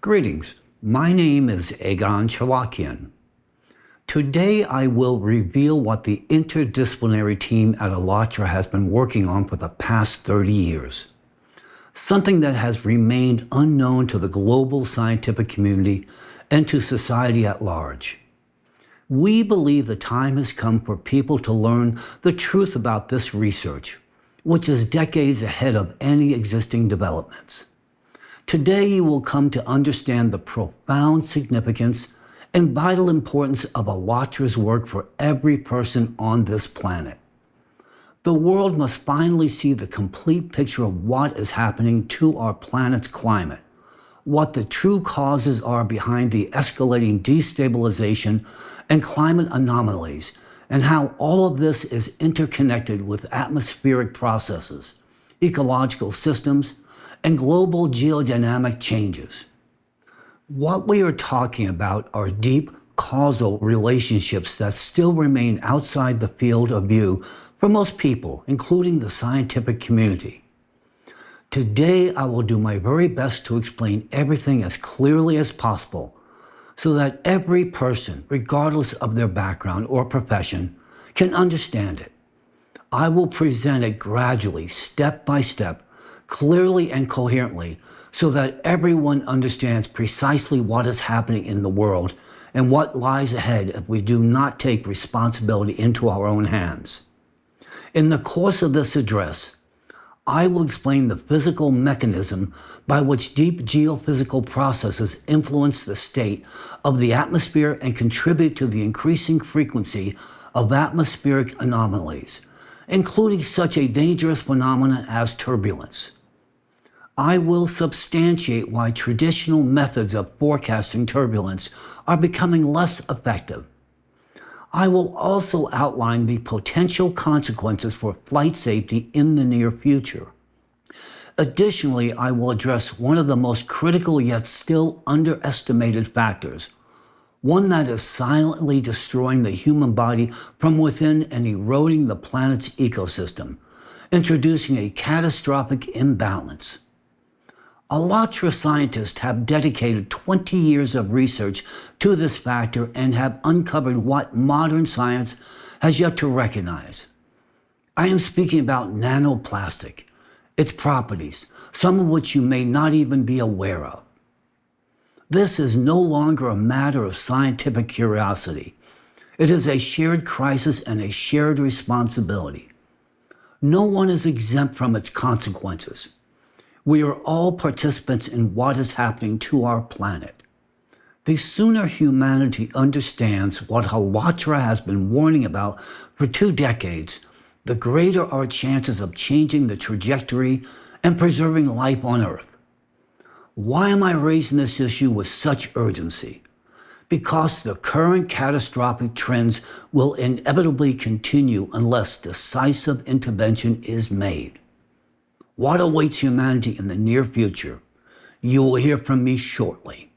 Greetings, my name is Egon Chalakian. Today I will reveal what the interdisciplinary team at ALLATRA has been working on for the past 30 years. Something that has remained unknown to the global scientific community and to society at large. We believe the time has come for people to learn the truth about this research, which is decades ahead of any existing developments. Today you will come to understand the profound significance and vital importance of ALLATRA's work for every person on this planet. The world must finally see the complete picture of what is happening to our planet's climate, what the true causes are behind the escalating destabilization and climate anomalies, and how all of this is interconnected with atmospheric processes, ecological systems, and global geodynamic changes. What we are talking about are deep causal relationships that still remain outside the field of view for most people, including the scientific community. Today, I will do my very best to explain everything as clearly as possible so that every person, regardless of their background or profession, can understand it. I will present it gradually, step by step, clearly and coherently, so that everyone understands precisely what is happening in the world and what lies ahead if we do not take responsibility into our own hands. In the course of this address, I will explain the physical mechanism by which deep geophysical processes influence the state of the atmosphere and contribute to the increasing frequency of atmospheric anomalies, including such a dangerous phenomenon as turbulence. I will substantiate why traditional methods of forecasting turbulence are becoming less effective. I will also outline the potential consequences for flight safety in the near future. Additionally, I will address one of the most critical yet still underestimated factors, one that is silently destroying the human body from within and eroding the planet's ecosystem, introducing a catastrophic imbalance. ALLATRA scientists have dedicated 20 years of research to this factor and have uncovered what modern science has yet to recognize. I am speaking about nanoplastic, its properties, some of which you may not even be aware of. This is no longer a matter of scientific curiosity. It is a shared crisis and a shared responsibility. No one is exempt from its consequences. We are all participants in what is happening to our planet. The sooner humanity understands what ALLATRA has been warning about for 2 decades, the greater our chances of changing the trajectory and preserving life on Earth. Why am I raising this issue with such urgency? Because the current catastrophic trends will inevitably continue unless decisive intervention is made. What awaits humanity in the near future? You will hear from me shortly.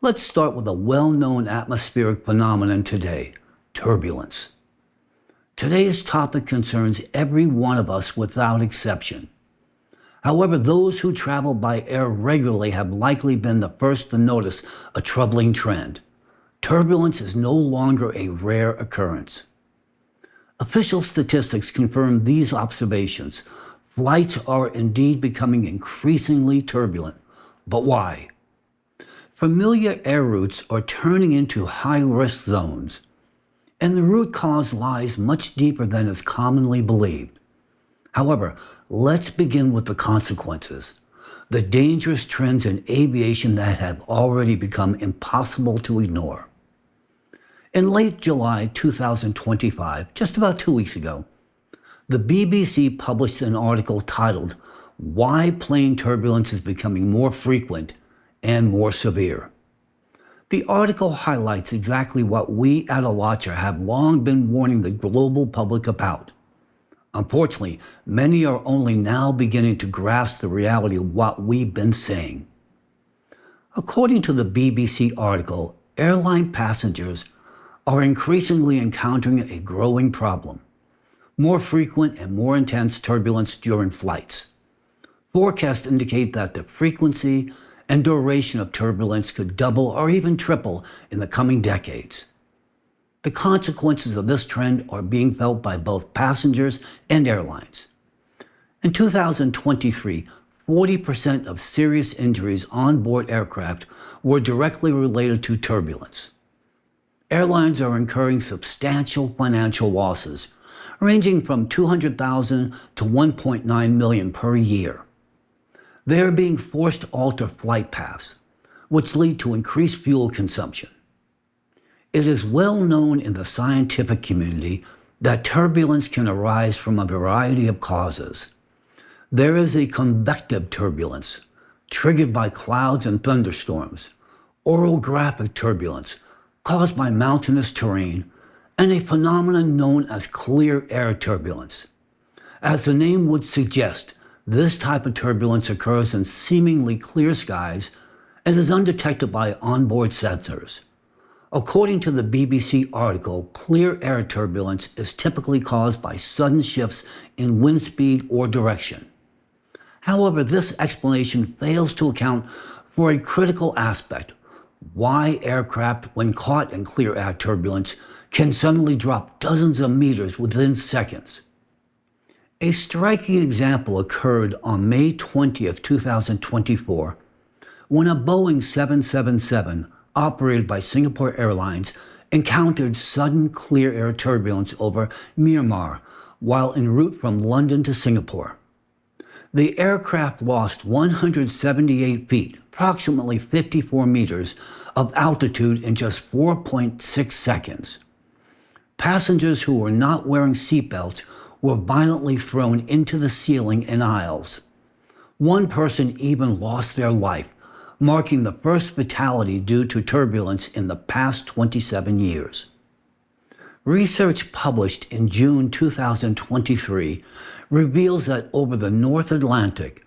Let's start with a well-known atmospheric phenomenon today, turbulence. Today's topic concerns every one of us without exception. However, those who travel by air regularly have likely been the first to notice a troubling trend. Turbulence is no longer a rare occurrence. Official statistics confirm these observations. Flights are indeed becoming increasingly turbulent. But why? Familiar air routes are turning into high-risk zones, and the root cause lies much deeper than is commonly believed. However, let's begin with the consequences, the dangerous trends in aviation that have already become impossible to ignore. In late July 2025, just about 2 weeks ago, the BBC published an article titled, "Why Plane Turbulence is Becoming More Frequent and More Severe." The article highlights exactly what we at ALLATRA have long been warning the global public about. Unfortunately, many are only now beginning to grasp the reality of what we've been saying. According to the BBC article, airline passengers are increasingly encountering a growing problem: more frequent and more intense turbulence during flights. Forecasts indicate that the frequency and duration of turbulence could double or even triple in the coming decades. The consequences of this trend are being felt by both passengers and airlines. In 2023, 40% of serious injuries on board aircraft were directly related to turbulence. Airlines are incurring substantial financial losses, ranging from $200,000 to $1.9 million per year. They are being forced to alter flight paths, which lead to increased fuel consumption. It is well known in the scientific community that turbulence can arise from a variety of causes. There is a convective turbulence, triggered by clouds and thunderstorms, orographic turbulence, caused by mountainous terrain, and a phenomenon known as clear air turbulence. As the name would suggest, this type of turbulence occurs in seemingly clear skies and is undetected by onboard sensors. According to the BBC article, clear air turbulence is typically caused by sudden shifts in wind speed or direction. However, this explanation fails to account for a critical aspect: why aircraft, when caught in clear air turbulence, can suddenly drop dozens of meters within seconds. A striking example occurred on May 20, 2024, when a Boeing 777 operated by Singapore Airlines encountered sudden clear air turbulence over Myanmar while en route from London to Singapore. The aircraft lost 178 feet, approximately 54 meters, of altitude in just 4.6 seconds. Passengers who were not wearing seatbelts were violently thrown into the ceiling and aisles. One person even lost their life, marking the first fatality due to turbulence in the past 27 years. Research published in June 2023 reveals that over the North Atlantic,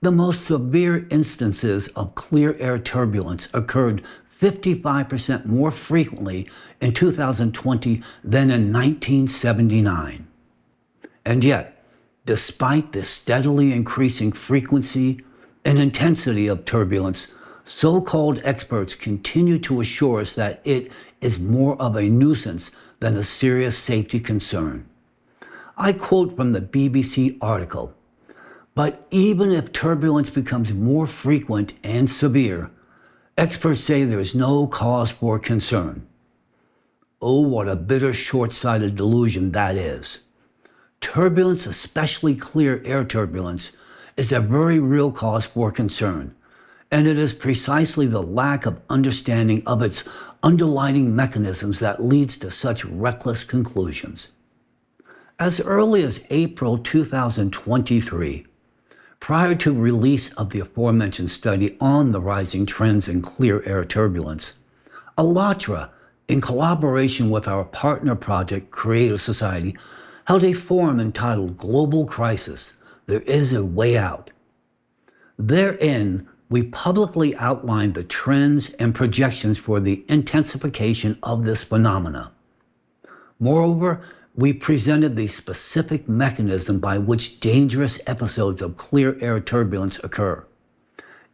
the most severe instances of clear air turbulence occurred 55% more frequently in 2020 than in 1979. And yet, despite the steadily increasing frequency and intensity of turbulence, so-called experts continue to assure us that it is more of a nuisance than a serious safety concern. I quote from the BBC article, "But even if turbulence becomes more frequent and severe, experts say there is no cause for concern." Oh, what a bitter, short-sighted delusion that is. Turbulence, especially clear air turbulence, is a very real cause for concern, and it is precisely the lack of understanding of its underlying mechanisms that leads to such reckless conclusions. As early as April 2023, prior to release of the aforementioned study on the rising trends in clear air turbulence, ALLATRA, in collaboration with our partner project Creative Society, held a forum entitled Global Crisis: There is a Way Out. Therein, we publicly outlined the trends and projections for the intensification of this phenomena. Moreover, we presented the specific mechanism by which dangerous episodes of clear air turbulence occur,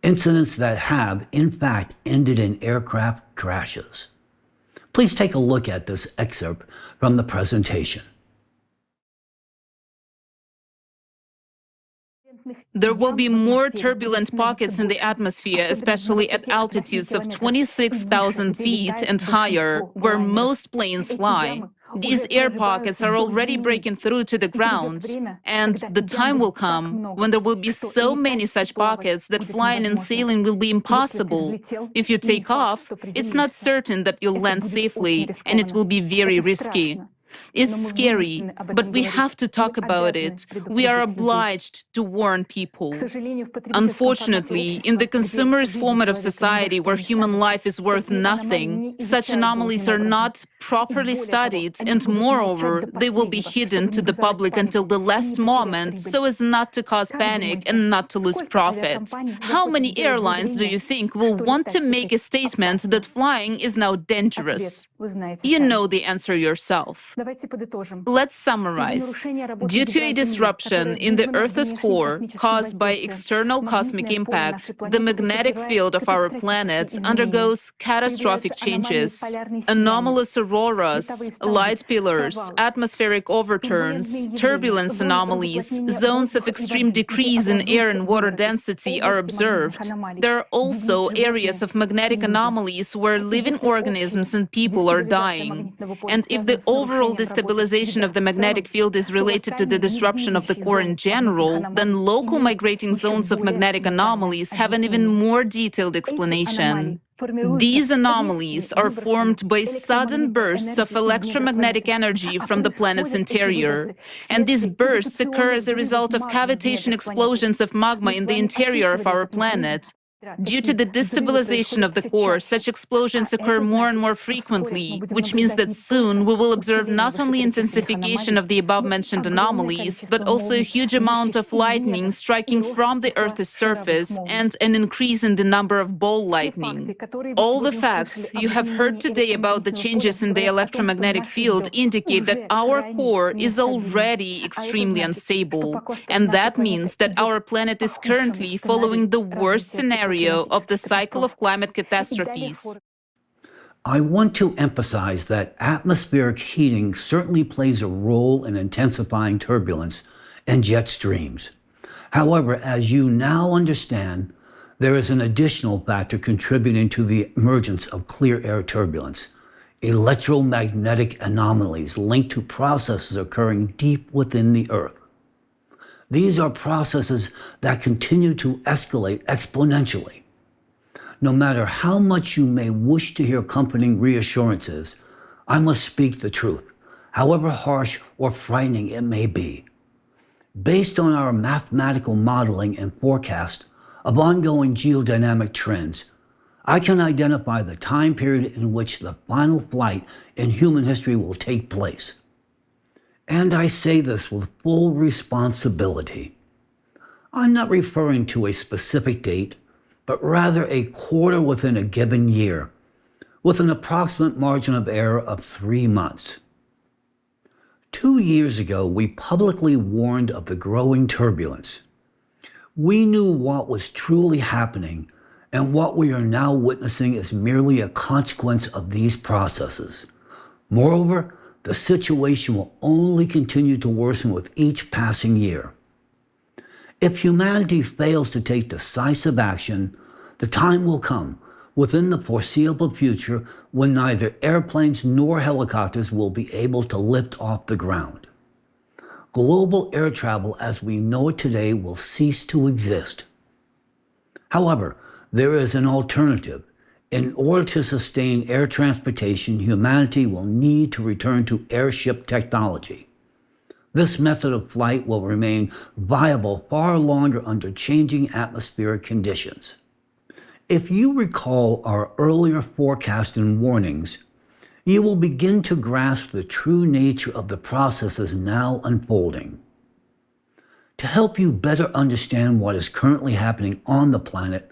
incidents that have, in fact, ended in aircraft crashes. Please take a look at this excerpt from the presentation. There will be more turbulent pockets in the atmosphere, especially at altitudes of 26,000 feet and higher, where most planes fly. These air pockets are already breaking through to the ground, and the time will come when there will be so many such pockets that flying and sailing will be impossible. If you take off, it's not certain that you'll land safely, and it will be very risky. It's scary, but we have to talk about it. We are obliged to warn people. Unfortunately, in the consumerist format of society where human life is worth nothing, such anomalies are not properly studied, and moreover, they will be hidden to the public until the last moment so as not to cause panic and not to lose profit. How many airlines do you think will want to make a statement that flying is now dangerous? You know the answer yourself. Let's summarize. Due to a disruption in the Earth's core caused by external cosmic impact, the magnetic field of our planet undergoes catastrophic changes. Anomalous auroras, light pillars, atmospheric overturns, turbulence anomalies, zones of extreme decrease in air and water density are observed. There are also areas of magnetic anomalies where living organisms and people are dying. And if the overall destabilization of the magnetic field is related to the disruption of the core in general, then local migrating zones of magnetic anomalies have an even more detailed explanation. These anomalies are formed by sudden bursts of electromagnetic energy from the planet's interior. And these bursts occur as a result of cavitation explosions of magma in the interior of our planet. Due to the destabilization of the core, such explosions occur more and more frequently, which means that soon we will observe not only intensification of the above-mentioned anomalies, but also a huge amount of lightning striking from the Earth's surface and an increase in the number of ball lightning. All the facts you have heard today about the changes in the electromagnetic field indicate that our core is already extremely unstable, and that means that our planet is currently following the worst scenario of the cycle of climate catastrophes. I want to emphasize that atmospheric heating certainly plays a role in intensifying turbulence and jet streams. However, as you now understand, there is an additional factor contributing to the emergence of clear air turbulence: electromagnetic anomalies linked to processes occurring deep within the Earth. These are processes that continue to escalate exponentially. No matter how much you may wish to hear comforting reassurances, I must speak the truth, however harsh or frightening it may be. Based on our mathematical modeling and forecast of ongoing geodynamic trends, I can identify the time period in which the final flight in human history will take place. And I say this with full responsibility. I'm not referring to a specific date, but rather a quarter within a given year, with an approximate margin of error of 3 months. 2 years ago, we publicly warned of the growing turbulence. We knew what was truly happening, and what we are now witnessing is merely a consequence of these processes. Moreover, the situation will only continue to worsen with each passing year. If humanity fails to take decisive action, the time will come within the foreseeable future when neither airplanes nor helicopters will be able to lift off the ground. Global air travel as we know it today will cease to exist. However, there is an alternative. In order to sustain air transportation, humanity will need to return to airship technology. This method of flight will remain viable far longer under changing atmospheric conditions. If you recall our earlier forecast and warnings, you will begin to grasp the true nature of the processes now unfolding. To help you better understand what is currently happening on the planet,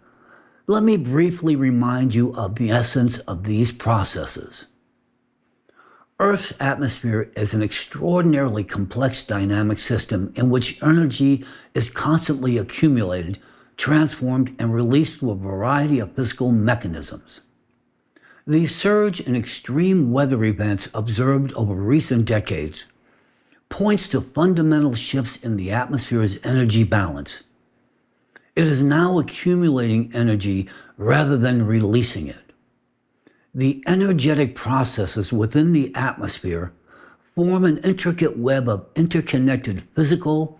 let me briefly remind you of the essence of these processes. Earth's atmosphere is an extraordinarily complex dynamic system in which energy is constantly accumulated, transformed, and released through a variety of physical mechanisms. The surge in extreme weather events observed over recent decades points to fundamental shifts in the atmosphere's energy balance. It is now accumulating energy rather than releasing it. The energetic processes within the atmosphere form an intricate web of interconnected physical,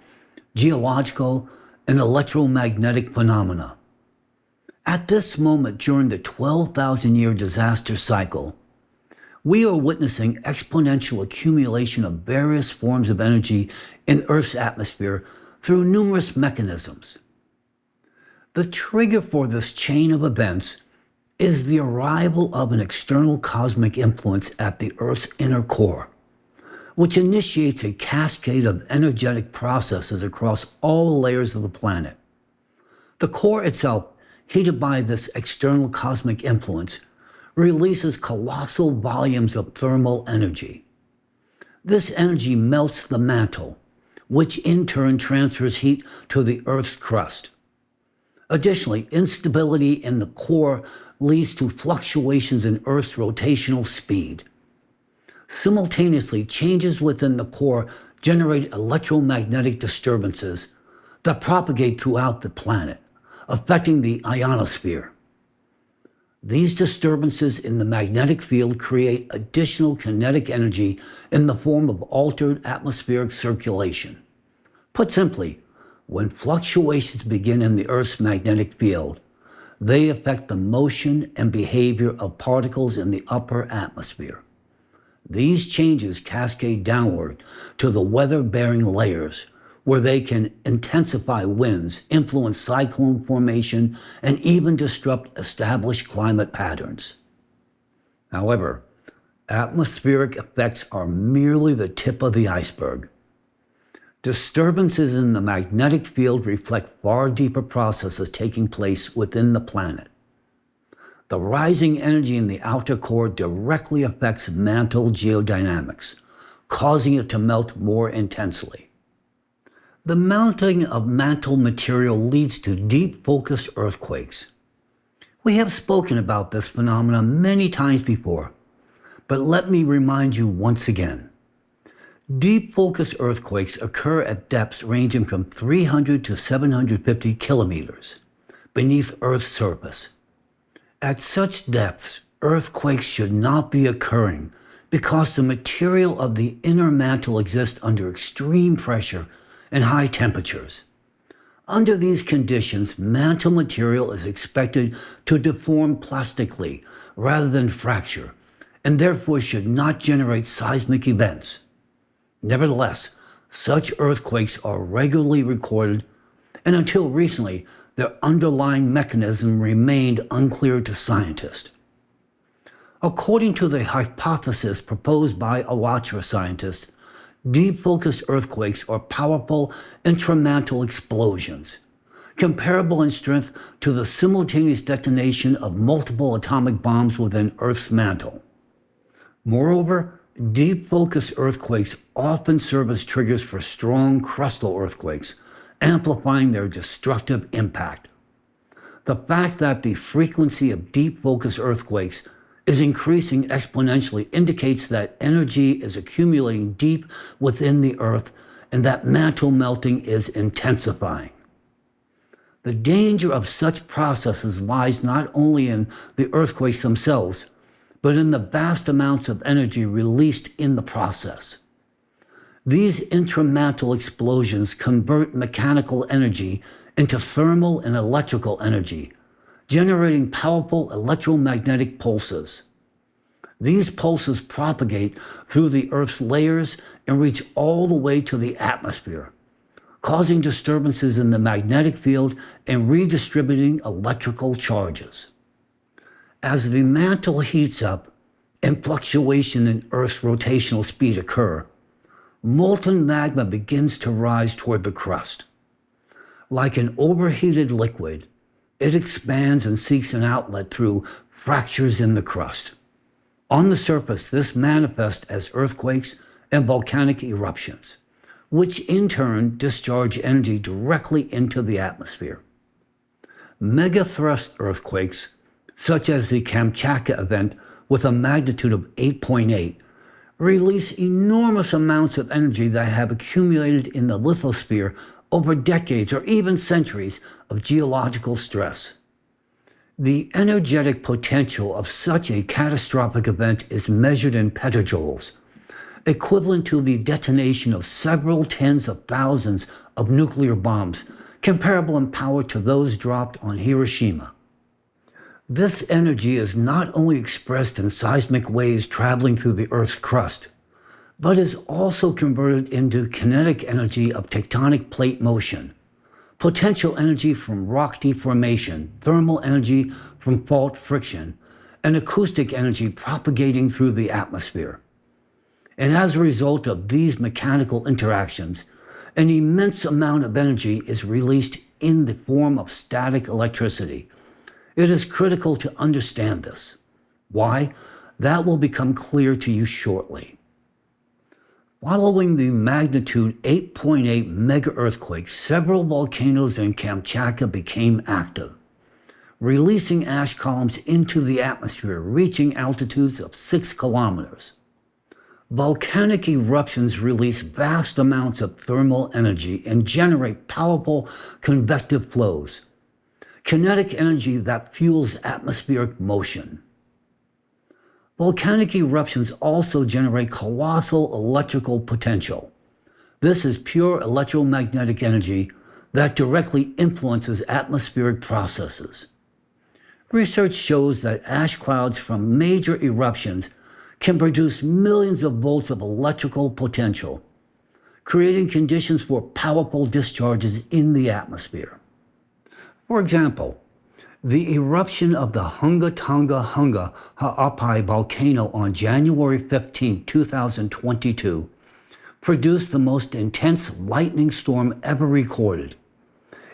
geological, and electromagnetic phenomena. At this moment during the 12,000-year disaster cycle, we are witnessing exponential accumulation of various forms of energy in Earth's atmosphere through numerous mechanisms. The trigger for this chain of events is the arrival of an external cosmic influence at the Earth's inner core, which initiates a cascade of energetic processes across all layers of the planet. The core itself, heated by this external cosmic influence, releases colossal volumes of thermal energy. This energy melts the mantle, which in turn transfers heat to the Earth's crust. Additionally, instability in the core leads to fluctuations in Earth's rotational speed. Simultaneously, changes within the core generate electromagnetic disturbances that propagate throughout the planet, affecting the ionosphere. These disturbances in the magnetic field create additional kinetic energy in the form of altered atmospheric circulation. Put simply, when fluctuations begin in the Earth's magnetic field, they affect the motion and behavior of particles in the upper atmosphere. These changes cascade downward to the weather-bearing layers, where they can intensify winds, influence cyclone formation, and even disrupt established climate patterns. However, atmospheric effects are merely the tip of the iceberg. Disturbances in the magnetic field reflect far deeper processes taking place within the planet. The rising energy in the outer core directly affects mantle geodynamics, causing it to melt more intensely. The melting of mantle material leads to deep focus earthquakes. We have spoken about this phenomenon many times before, but let me remind you once again. Deep focus earthquakes occur at depths ranging from 300 to 750 kilometers beneath Earth's surface. At such depths, earthquakes should not be occurring because the material of the inner mantle exists under extreme pressure and high temperatures. Under these conditions, mantle material is expected to deform plastically rather than fracture, and therefore should not generate seismic events. Nevertheless, such earthquakes are regularly recorded, and until recently, their underlying mechanism remained unclear to scientists. According to the hypothesis proposed by Alatra scientists, deep focus earthquakes are powerful intramantle explosions, comparable in strength to the simultaneous detonation of multiple atomic bombs within Earth's mantle. Moreover, deep focus earthquakes often serve as triggers for strong crustal earthquakes, amplifying their destructive impact. The fact that the frequency of deep focus earthquakes is increasing exponentially indicates that energy is accumulating deep within the Earth and that mantle melting is intensifying. The danger of such processes lies not only in the earthquakes themselves, but in the vast amounts of energy released in the process. These intramantle explosions convert mechanical energy into thermal and electrical energy, generating powerful electromagnetic pulses. These pulses propagate through the Earth's layers and reach all the way to the atmosphere, causing disturbances in the magnetic field and redistributing electrical charges. As the mantle heats up and fluctuation in Earth's rotational speed occur, molten magma begins to rise toward the crust. Like an overheated liquid, it expands and seeks an outlet through fractures in the crust. On the surface, this manifests as earthquakes and volcanic eruptions, which in turn discharge energy directly into the atmosphere. Megathrust earthquakes, such as the Kamchatka event with a magnitude of 8.8, release enormous amounts of energy that have accumulated in the lithosphere over decades or even centuries of geological stress. The energetic potential of such a catastrophic event is measured in petajoules, equivalent to the detonation of several tens of thousands of nuclear bombs, comparable in power to those dropped on Hiroshima. This energy is not only expressed in seismic waves traveling through the Earth's crust, but is also converted into kinetic energy of tectonic plate motion, potential energy from rock deformation, thermal energy from fault friction, and acoustic energy propagating through the atmosphere. And as a result of these mechanical interactions, an immense amount of energy is released in the form of static electricity. It is critical to understand this. Why? That will become clear to you shortly. Following the magnitude 8.8 mega earthquake, several volcanoes in Kamchatka became active, releasing ash columns into the atmosphere, reaching altitudes of 6 kilometers. Volcanic eruptions release vast amounts of thermal energy and generate powerful convective flows, kinetic energy that fuels atmospheric motion. Volcanic eruptions also generate colossal electrical potential. This is pure electromagnetic energy that directly influences atmospheric processes. Research shows that ash clouds from major eruptions can produce millions of volts of electrical potential, creating conditions for powerful discharges in the atmosphere. For example, the eruption of the Hunga Tonga Hunga Ha'apai volcano on January 15, 2022, produced the most intense lightning storm ever recorded.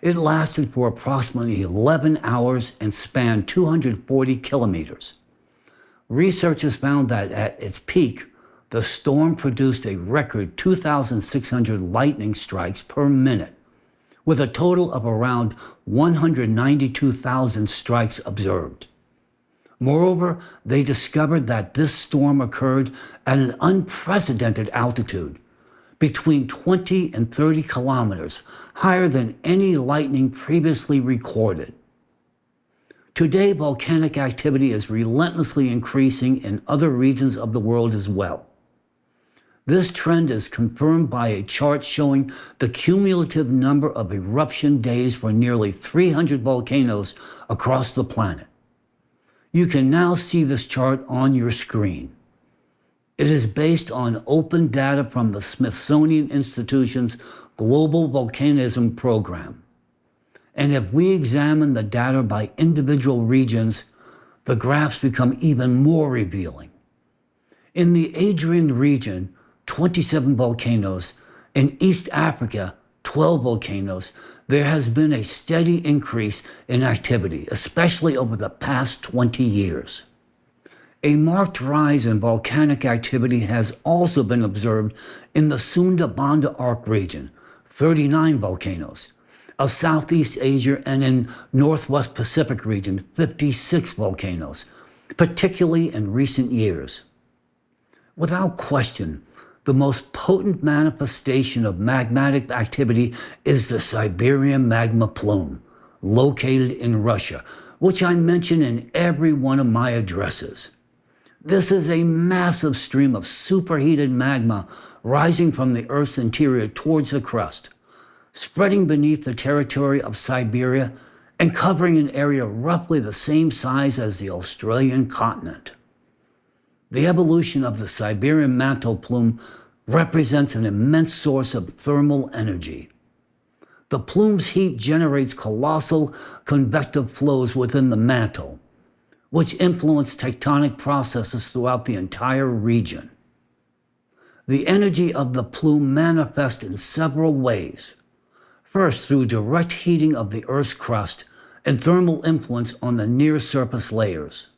It lasted for approximately 11 hours and spanned 240 kilometers. Researchers found that at its peak, the storm produced a record 2,600 lightning strikes per minute, with a total of around 192,000 strikes observed. Moreover, they discovered that this storm occurred at an unprecedented altitude, between 20 and 30 kilometers, higher than any lightning previously recorded. Today, volcanic activity is relentlessly increasing in other regions of the world as well. This trend is confirmed by a chart showing the cumulative number of eruption days for nearly 300 volcanoes across the planet. You can now see this chart on your screen. It is based on open data from the Smithsonian Institution's Global Volcanism Program. And if we examine the data by individual regions, the graphs become even more revealing. In the Adrian region, 27 volcanoes. In East Africa, 12 volcanoes. There has been a steady increase in activity, especially over the past 20 years. A marked rise in volcanic activity has also been observed in the Sunda Banda Arc region, 39 volcanoes, of Southeast Asia, and in Northwest Pacific region, 56 volcanoes, particularly in recent years. Without question, the most potent manifestation of magmatic activity is the Siberian magma plume, located in Russia, which I mention in every one of my addresses. This is a massive stream of superheated magma rising from the Earth's interior towards the crust, spreading beneath the territory of Siberia and covering an area roughly the same size as the Australian continent. The evolution of the Siberian mantle plume represents an immense source of thermal energy. The plume's heat generates colossal convective flows within the mantle, which influence tectonic processes throughout the entire region. The energy of the plume manifests in several ways. First, through direct heating of the Earth's crust and thermal influence on the near-surface layers.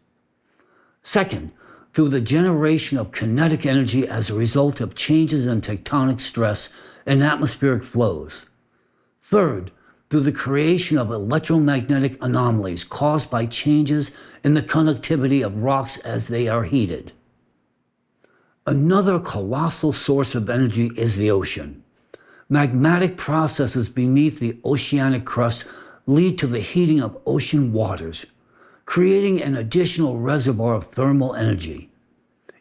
Second, through the generation of kinetic energy as a result of changes in tectonic stress and atmospheric flows. Third, through the creation of electromagnetic anomalies caused by changes in the conductivity of rocks as they are heated. Another colossal source of energy is the ocean. Magmatic processes beneath the oceanic crust lead to the heating of ocean waters, creating an additional reservoir of thermal energy.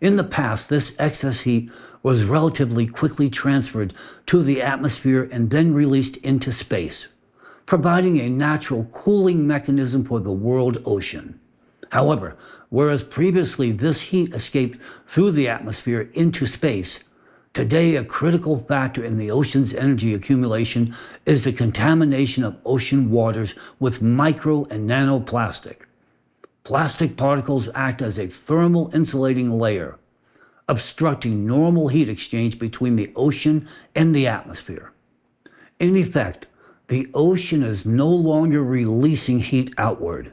In the past, this excess heat was relatively quickly transferred to the atmosphere and then released into space, providing a natural cooling mechanism for the world ocean. However, whereas previously this heat escaped through the atmosphere into space, today a critical factor in the ocean's energy accumulation is the contamination of ocean waters with micro and nanoplastic. Plastic particles act as a thermal insulating layer, obstructing normal heat exchange between the ocean and the atmosphere. In effect, the ocean is no longer releasing heat outward.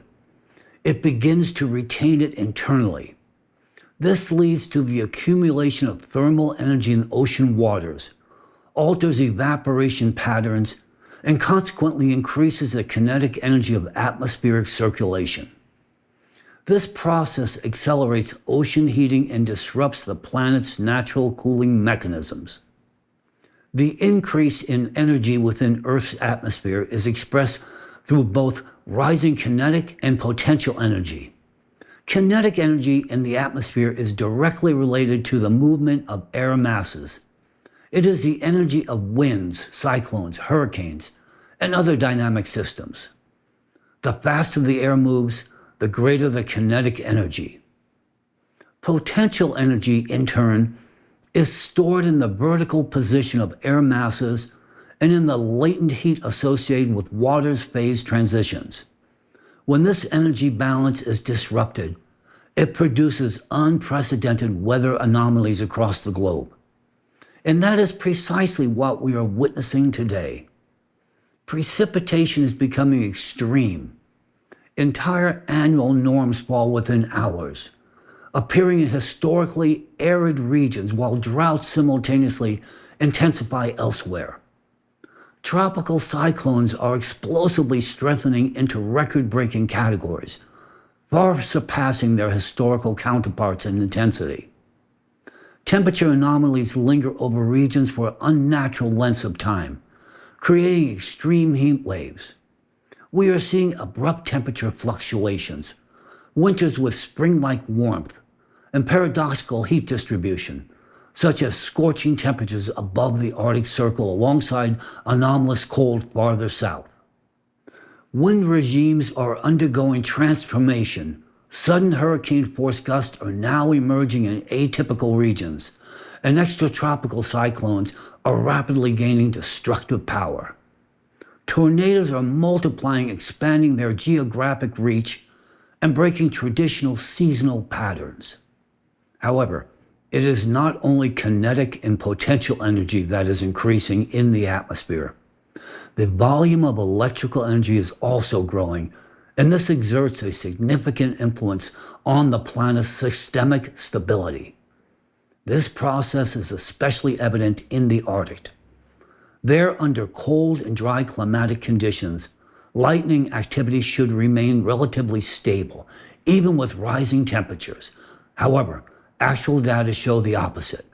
It begins to retain it internally. This leads to the accumulation of thermal energy in ocean waters, alters evaporation patterns, and consequently increases the kinetic energy of atmospheric circulation. This process accelerates ocean heating and disrupts the planet's natural cooling mechanisms. The increase in energy within Earth's atmosphere is expressed through both rising kinetic and potential energy. Kinetic energy in the atmosphere is directly related to the movement of air masses. It is the energy of winds, cyclones, hurricanes, and other dynamic systems. The faster the air moves, the greater the kinetic energy. Potential energy, in turn, is stored in the vertical position of air masses and in the latent heat associated with water's phase transitions. When this energy balance is disrupted, it produces unprecedented weather anomalies across the globe. And that is precisely what we are witnessing today. Precipitation is becoming extreme. Entire annual norms fall within hours, appearing in historically arid regions while droughts simultaneously intensify elsewhere. Tropical cyclones are explosively strengthening into record-breaking categories, far surpassing their historical counterparts in intensity. Temperature anomalies linger over regions for unnatural lengths of time, creating extreme heat waves. We are seeing abrupt temperature fluctuations, winters with spring-like warmth, and paradoxical heat distribution, such as scorching temperatures above the Arctic Circle alongside anomalous cold farther south. Wind regimes are undergoing transformation. Sudden hurricane-force gusts are now emerging in atypical regions, and extratropical cyclones are rapidly gaining destructive power. Tornadoes are multiplying, expanding their geographic reach, and breaking traditional seasonal patterns. However, it is not only kinetic and potential energy that is increasing in the atmosphere. The volume of electrical energy is also growing, and this exerts a significant influence on the planet's systemic stability. This process is especially evident in the Arctic. There, under cold and dry climatic conditions, lightning activity should remain relatively stable, even with rising temperatures. However, actual data show the opposite.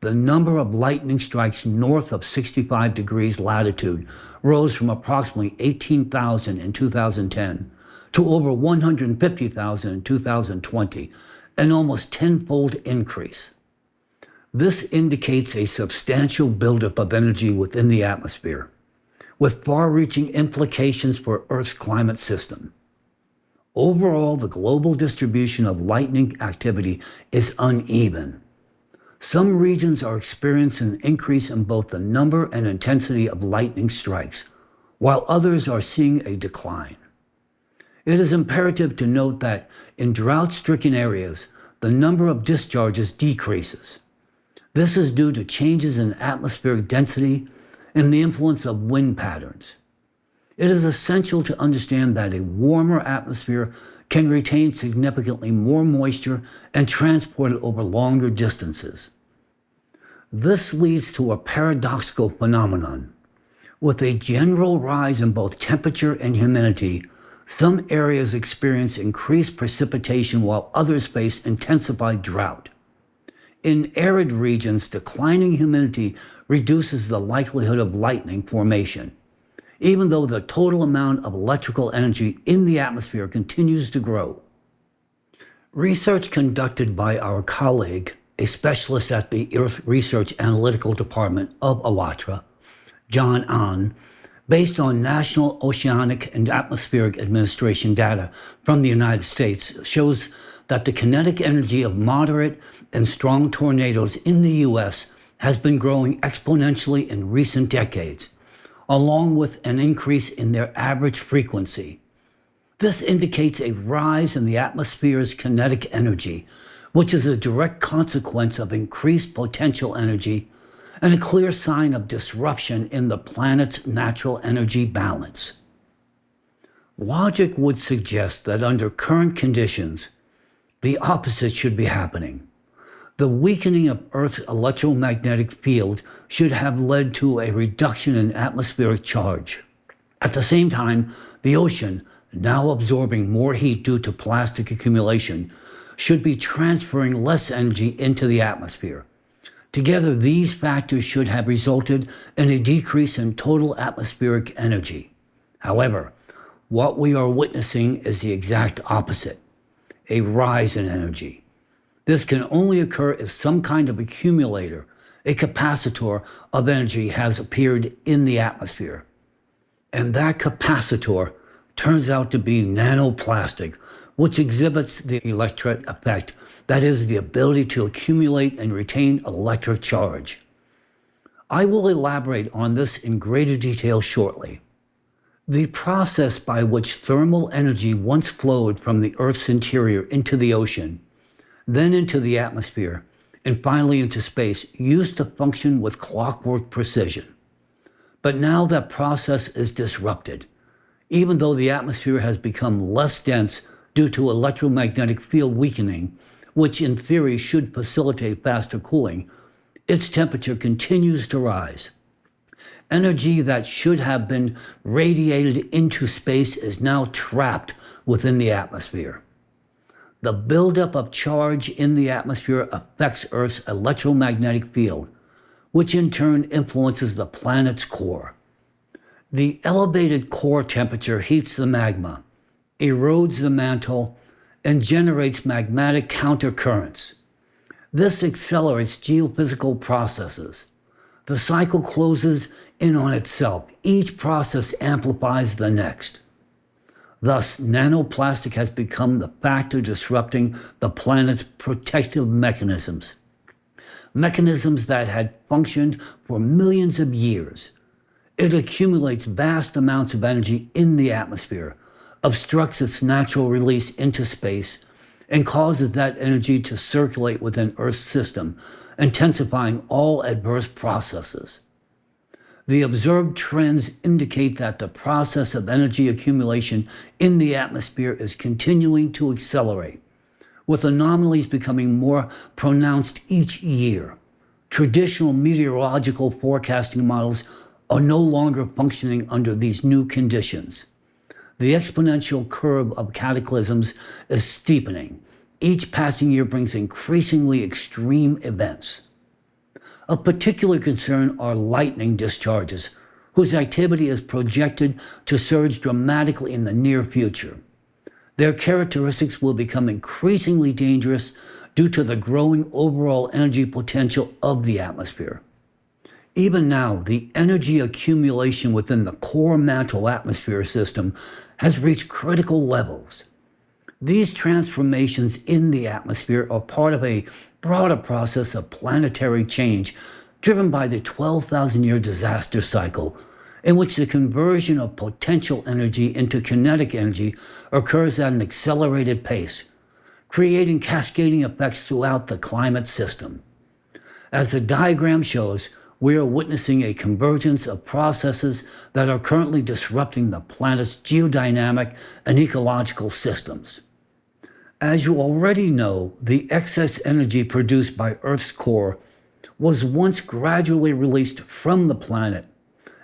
The number of lightning strikes north of 65 degrees latitude rose from approximately 18,000 in 2010 to over 150,000 in 2020, an almost tenfold increase. This indicates a substantial buildup of energy within the atmosphere, with far-reaching implications for Earth's climate system. Overall, the global distribution of lightning activity is uneven. Some regions are experiencing an increase in both the number and intensity of lightning strikes, while others are seeing a decline. It is imperative to note that in drought-stricken areas, the number of discharges decreases. This is due to changes in atmospheric density and the influence of wind patterns. It is essential to understand that a warmer atmosphere can retain significantly more moisture and transport it over longer distances. This leads to a paradoxical phenomenon. With a general rise in both temperature and humidity, some areas experience increased precipitation while others face intensified drought. In arid regions, declining humidity reduces the likelihood of lightning formation, even though the total amount of electrical energy in the atmosphere continues to grow. Research conducted by our colleague, a specialist at the Earth Research Analytical Department of ALLATRA, John Ahn, based on National Oceanic and Atmospheric Administration data from the United States, shows that the kinetic energy of moderate and strong tornadoes in the U.S. has been growing exponentially in recent decades, along with an increase in their average frequency. This indicates a rise in the atmosphere's kinetic energy, which is a direct consequence of increased potential energy and a clear sign of disruption in the planet's natural energy balance. Logic would suggest that under current conditions, The opposite should be happening. The weakening of Earth's electromagnetic field should have led to a reduction in atmospheric charge. At the same time, the ocean, now absorbing more heat due to plastic accumulation, should be transferring less energy into the atmosphere. Together, these factors should have resulted in a decrease in total atmospheric energy. However, what we are witnessing is the exact opposite, a rise in energy. This can only occur if some kind of accumulator, a capacitor of energy, has appeared in the atmosphere. And that capacitor turns out to be nanoplastic, which exhibits the electret effect, that is, the ability to accumulate and retain electric charge. I will elaborate on this in greater detail shortly. The process by which thermal energy once flowed from the Earth's interior into the ocean, then into the atmosphere, and finally into space, used to function with clockwork precision. But now that process is disrupted. Even though the atmosphere has become less dense due to electromagnetic field weakening, which in theory should facilitate faster cooling, its temperature continues to rise. Energy that should have been radiated into space is now trapped within the atmosphere. The buildup of charge in the atmosphere affects Earth's electromagnetic field, which in turn influences the planet's core. The elevated core temperature heats the magma, erodes the mantle, and generates magmatic countercurrents. This accelerates geophysical processes. The cycle closes in on itself. Each process amplifies the next. Thus, nanoplastic has become the factor disrupting the planet's protective mechanisms. Mechanisms that had functioned for millions of years. It accumulates vast amounts of energy in the atmosphere, obstructs its natural release into space, and causes that energy to circulate within Earth's system, intensifying all adverse processes. The observed trends indicate that the process of energy accumulation in the atmosphere is continuing to accelerate, with anomalies becoming more pronounced each year. Traditional meteorological forecasting models are no longer functioning under these new conditions. The exponential curve of cataclysms is steepening. Each passing year brings increasingly extreme events. Of particular concern are lightning discharges, whose activity is projected to surge dramatically in the near future. Their characteristics will become increasingly dangerous due to the growing overall energy potential of the atmosphere. Even now, the energy accumulation within the core mantle atmosphere system has reached critical levels. These transformations in the atmosphere are part of a broader process of planetary change driven by the 12,000-year disaster cycle, in which the conversion of potential energy into kinetic energy occurs at an accelerated pace, creating cascading effects throughout the climate system. As the diagram shows, we are witnessing a convergence of processes that are currently disrupting the planet's geodynamic and ecological systems. As you already know, the excess energy produced by Earth's core was once gradually released from the planet.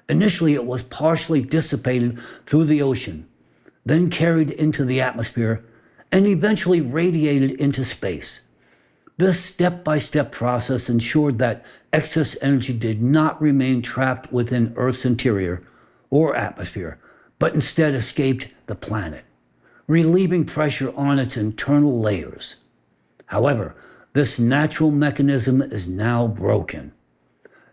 Initially, it was partially dissipated through the ocean, then carried into the atmosphere, and eventually radiated into space. This step-by-step process ensured that excess energy did not remain trapped within Earth's interior or atmosphere, but instead escaped the planet, relieving pressure on its internal layers. However, this natural mechanism is now broken.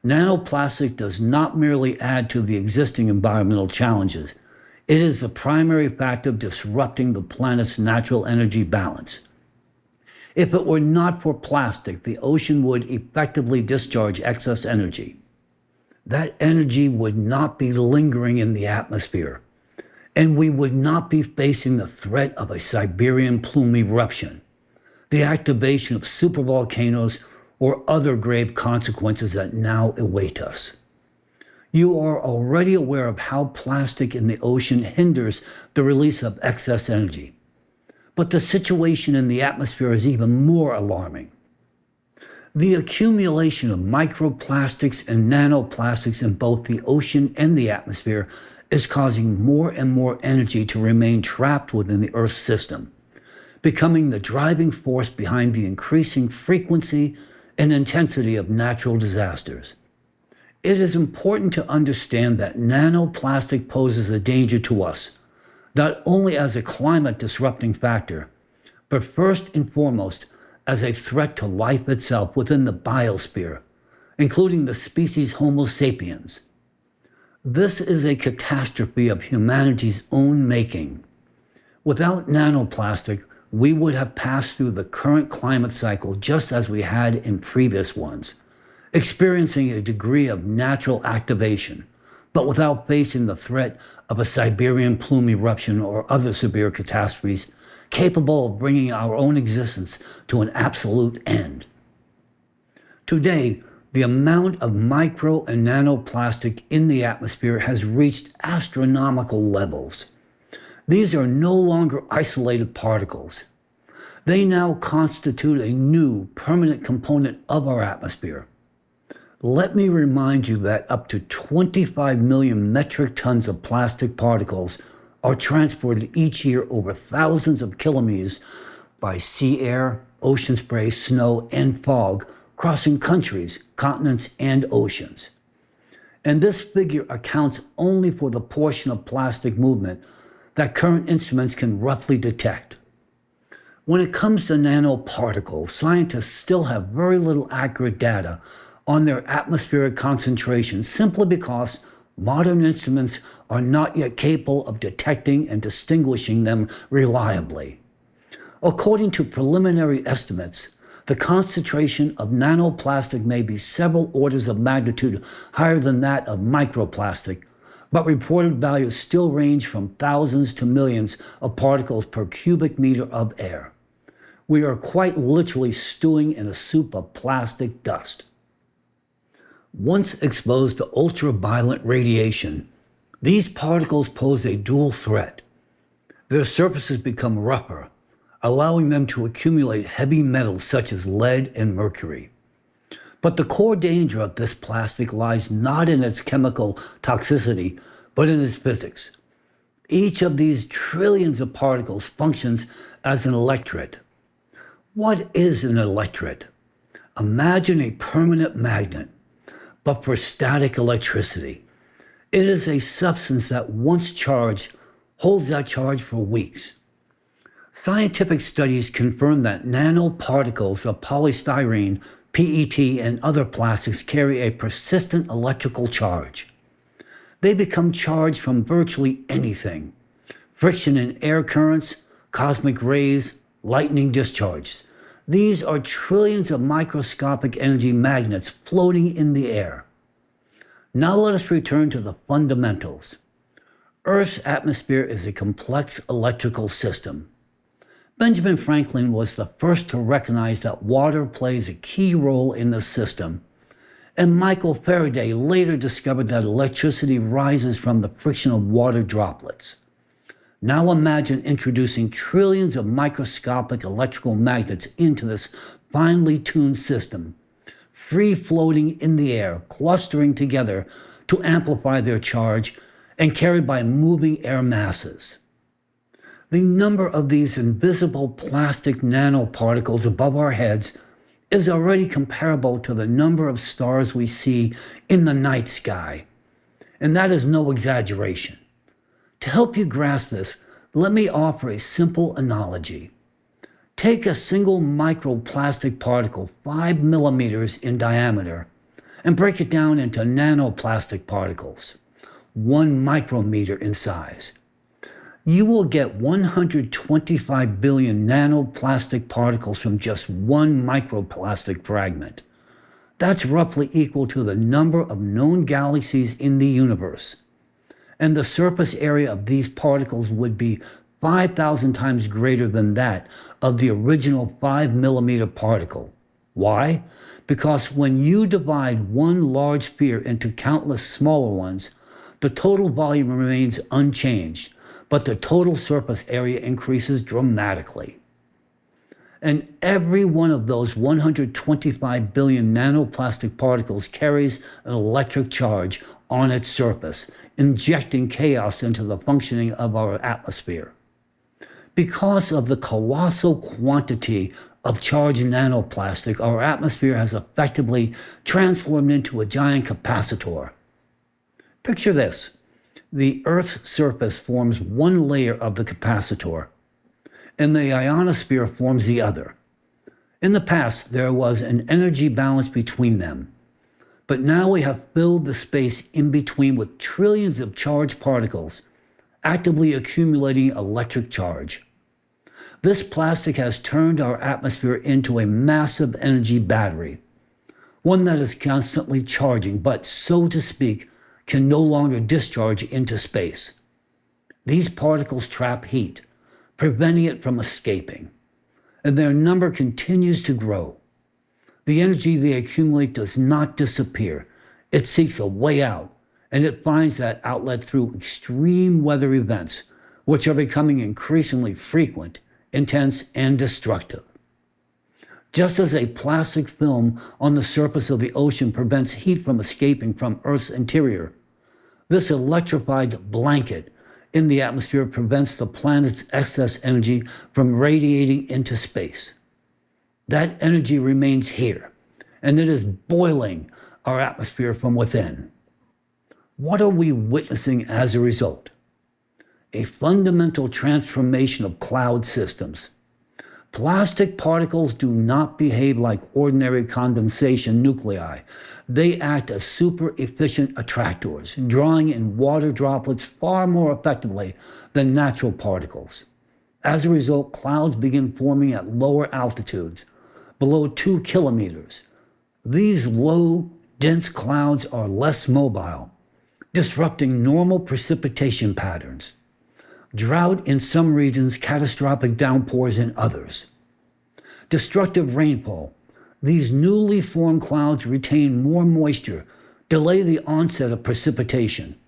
Nanoplastic does not merely add to the existing environmental challenges. It is the primary factor disrupting the planet's natural energy balance. If it were not for plastic, the ocean would effectively discharge excess energy. That energy would not be lingering in the atmosphere, and we would not be facing the threat of a Siberian plume eruption, the activation of supervolcanoes, or other grave consequences that now await us. You are already aware of how plastic in the ocean hinders the release of excess energy. But the situation in the atmosphere is even more alarming. The accumulation of microplastics and nanoplastics in both the ocean and the atmosphere is causing more and more energy to remain trapped within the Earth's system, becoming the driving force behind the increasing frequency and intensity of natural disasters. It is important to understand that nanoplastic poses a danger to us, not only as a climate disrupting factor, but first and foremost as a threat to life itself within the biosphere, including the species Homo sapiens. This is a catastrophe of humanity's own making. Without nanoplastic, we would have passed through the current climate cycle just as we had in previous ones, experiencing a degree of natural activation, but without facing the threat of a Siberian plume eruption or other severe catastrophes capable of bringing our own existence to an absolute end. Today, the amount of micro and nanoplastic in the atmosphere has reached astronomical levels. These are no longer isolated particles. They now constitute a new permanent component of our atmosphere. Let me remind you that up to 25 million metric tons of plastic particles are transported each year over thousands of kilometers by sea air, ocean spray, snow, and fog, crossing countries, continents, and oceans. And this figure accounts only for the portion of plastic movement that current instruments can roughly detect. When it comes to nanoparticles, scientists still have very little accurate data on their atmospheric concentration simply because modern instruments are not yet capable of detecting and distinguishing them reliably. According to preliminary estimates, the concentration of nanoplastic may be several orders of magnitude higher than that of microplastic, but reported values still range from thousands to millions of particles per cubic meter of air. We are quite literally stewing in a soup of plastic dust. Once exposed to ultraviolet radiation, these particles pose a dual threat. Their surfaces become rougher, allowing them to accumulate heavy metals such as lead and mercury. But the core danger of this plastic lies not in its chemical toxicity, but in its physics. Each of these trillions of particles functions as an electret. What is an electret? Imagine a permanent magnet, but for static electricity. It is a substance that once charged holds that charge for weeks. Scientific studies confirm that nanoparticles of polystyrene, PET, and other plastics carry a persistent electrical charge. They become charged from virtually anything: friction in air currents, cosmic rays, lightning discharges. These are trillions of microscopic energy magnets floating in the air. Now let us return to the fundamentals. Earth's atmosphere is a complex electrical system. Benjamin Franklin was the first to recognize that water plays a key role in the system, and Michael Faraday later discovered that electricity rises from the friction of water droplets. Now imagine introducing trillions of microscopic electrical magnets into this finely tuned system, free-floating in the air, clustering together to amplify their charge, and carried by moving air masses. The number of these invisible plastic nanoparticles above our heads is already comparable to the number of stars we see in the night sky, and that is no exaggeration. To help you grasp this, let me offer a simple analogy. Take a single microplastic particle 5 millimeters in diameter and break it down into nanoplastic particles, 1 micrometer in size. You will get 125 billion nanoplastic particles from just one microplastic fragment. That's roughly equal to the number of known galaxies in the universe. And the surface area of these particles would be 5,000 times greater than that of the original 5 millimeter particle. Why? Because when you divide one large sphere into countless smaller ones, the total volume remains unchanged, but the total surface area increases dramatically. And every one of those 125 billion nanoplastic particles carries an electric charge on its surface, injecting chaos into the functioning of our atmosphere. Because of the colossal quantity of charged nanoplastic, our atmosphere has effectively transformed into a giant capacitor. Picture this. The Earth's surface forms one layer of the capacitor, and the ionosphere forms the other. In the past, there was an energy balance between them, but now we have filled the space in between with trillions of charged particles, actively accumulating electric charge. This plastic has turned our atmosphere into a massive energy battery, one that is constantly charging, but, so to speak, can no longer discharge into space. These particles trap heat, preventing it from escaping, and their number continues to grow. The energy they accumulate does not disappear. It seeks a way out, and it finds that outlet through extreme weather events, which are becoming increasingly frequent, intense, and destructive. Just as a plastic film on the surface of the ocean prevents heat from escaping from Earth's interior, this electrified blanket in the atmosphere prevents the planet's excess energy from radiating into space. That energy remains here, and it is boiling our atmosphere from within. What are we witnessing as a result? A fundamental transformation of cloud systems. Plastic particles do not behave like ordinary condensation nuclei. They act as super efficient attractors, drawing in water droplets far more effectively than natural particles. As a result, clouds begin forming at lower altitudes, below 2 kilometers. These low, dense clouds are less mobile, disrupting normal precipitation patterns. Drought in some regions, catastrophic downpours in others. Destructive rainfall. These newly formed clouds retain more moisture, delay the onset of precipitation.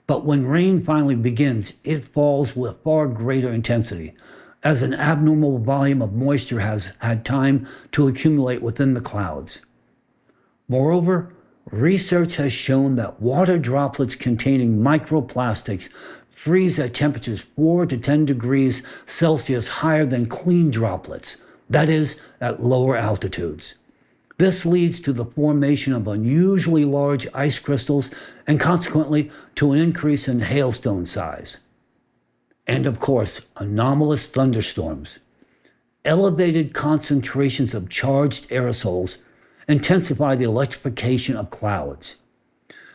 But when rain finally begins, it falls with far greater intensity, as an abnormal volume of moisture has had time to accumulate within the clouds. Moreover, research has shown that water droplets containing microplastics freeze at temperatures 4 to 10 degrees Celsius higher than clean droplets, that is, at lower altitudes. This leads to the formation of unusually large ice crystals and consequently to an increase in hailstone size. And of course, anomalous thunderstorms. Elevated concentrations of charged aerosols intensify the electrification of clouds.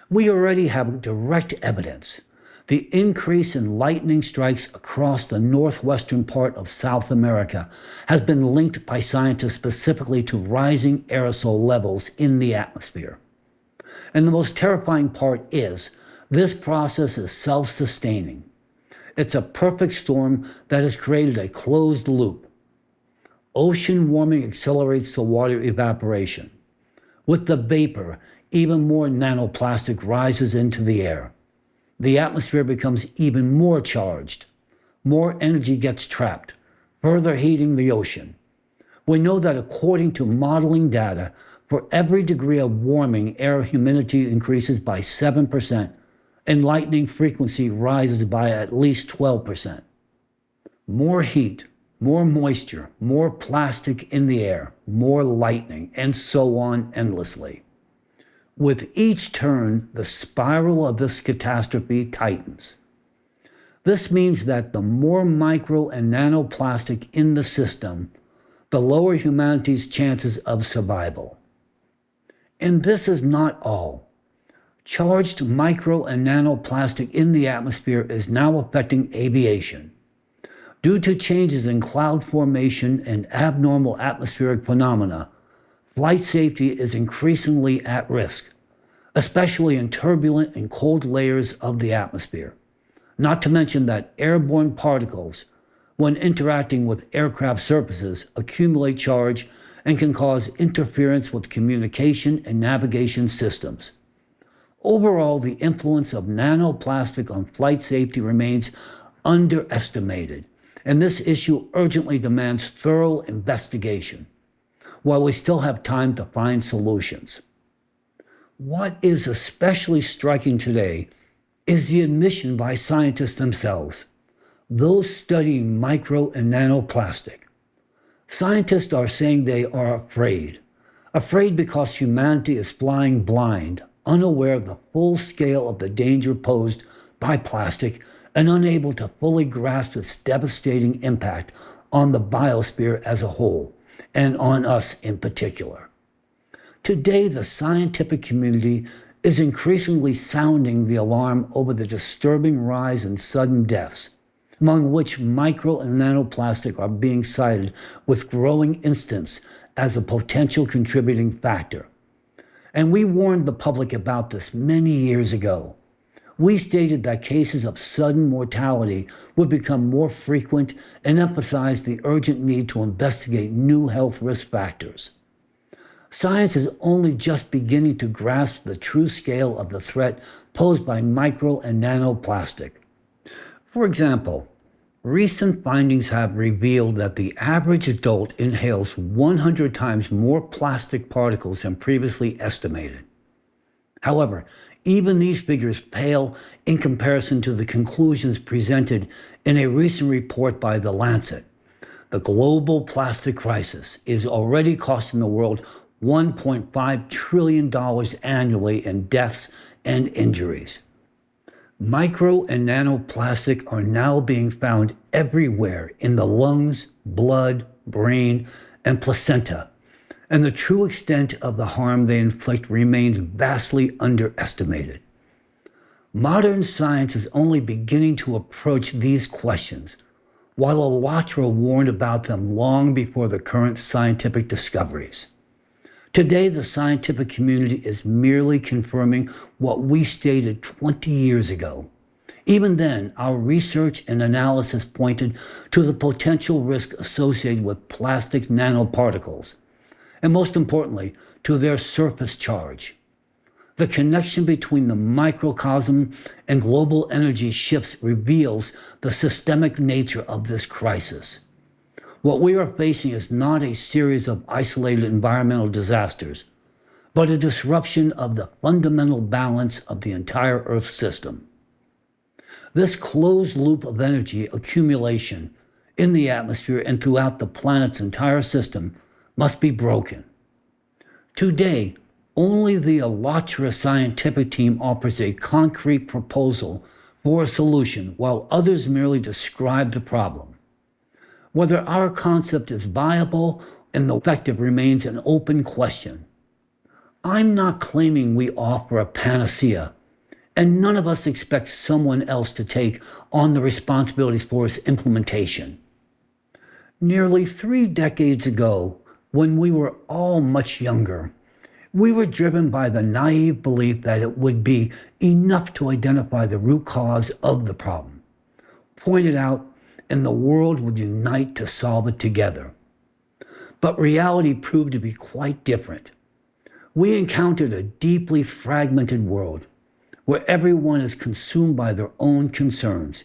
We already have direct evidence. The increase in lightning strikes across the northwestern part of South America has been linked by scientists specifically to rising aerosol levels in the atmosphere. And the most terrifying part is, this process is self-sustaining. It's a perfect storm that has created a closed loop. Ocean warming accelerates the water evaporation. With the vapor, even more nanoplastic rises into the air. The atmosphere becomes even more charged. More energy gets trapped, further heating the ocean. We know that according to modeling data, for every degree of warming, air humidity increases by 7%, and lightning frequency rises by at least 12%. More heat, more moisture, more plastic in the air, more lightning, and so on endlessly. With each turn, the spiral of this catastrophe tightens. This means that the more micro and nanoplastic in the system, the lower humanity's chances of survival. And this is not all. Charged micro and nanoplastic in the atmosphere is now affecting aviation. Due to changes in cloud formation and abnormal atmospheric phenomena, flight safety is increasingly at risk, especially in turbulent and cold layers of the atmosphere. Not to mention that airborne particles, when interacting with aircraft surfaces, accumulate charge and can cause interference with communication and navigation systems. Overall, the influence of nanoplastic on flight safety remains underestimated, and this issue urgently demands thorough investigation, while we still have time to find solutions. What is especially striking today is the admission by scientists themselves, those studying micro and nanoplastic. Scientists are saying they are afraid because humanity is flying blind, unaware of the full scale of the danger posed by plastic and unable to fully grasp its devastating impact on the biosphere as a whole, and on us in particular. Today, the scientific community is increasingly sounding the alarm over the disturbing rise in sudden deaths, among which micro and nanoplastic are being cited with growing instance as a potential contributing factor. And we warned the public about this many years ago. We stated that cases of sudden mortality would become more frequent and emphasized the urgent need to investigate new health risk factors. Science is only just beginning to grasp the true scale of the threat posed by micro and nanoplastic. For example, recent findings have revealed that the average adult inhales 100 times more plastic particles than previously estimated. However, even these figures pale in comparison to the conclusions presented in a recent report by The Lancet. The global plastic crisis is already costing the world $1.5 trillion annually in deaths and injuries. Micro and nanoplastic are now being found everywhere in the lungs, blood, brain, and placenta, and the true extent of the harm they inflict remains vastly underestimated. Modern science is only beginning to approach these questions, while ALLATRA warned about them long before the current scientific discoveries. Today, the scientific community is merely confirming what we stated 20 years ago. Even then, our research and analysis pointed to the potential risk associated with plastic nanoparticles, and most importantly, to their surface charge. The connection between the microcosm and global energy shifts reveals the systemic nature of this crisis. What we are facing is not a series of isolated environmental disasters, but a disruption of the fundamental balance of the entire Earth system. This closed loop of energy accumulation in the atmosphere and throughout the planet's entire system must be broken. Today, only the ALLATRA scientific team offers a concrete proposal for a solution, while others merely describe the problem. Whether our concept is viable and effective remains an open question. I'm not claiming we offer a panacea, and none of us expects someone else to take on the responsibilities for its implementation. Nearly 3 decades ago, when we were all much younger, we were driven by the naive belief that it would be enough to identify the root cause of the problem, point it out, and the world would unite to solve it together. But reality proved to be quite different. We encountered a deeply fragmented world where everyone is consumed by their own concerns,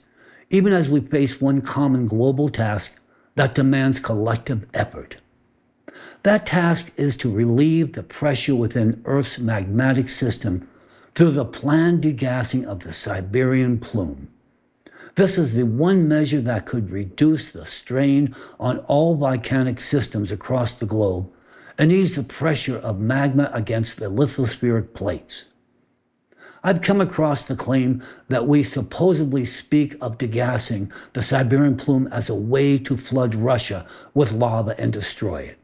even as we face one common global task that demands collective effort. That task is to relieve the pressure within Earth's magmatic system through the planned degassing of the Siberian plume. This is the one measure that could reduce the strain on all volcanic systems across the globe and ease the pressure of magma against the lithospheric plates. I've come across the claim that we supposedly speak of degassing the Siberian plume as a way to flood Russia with lava and destroy it.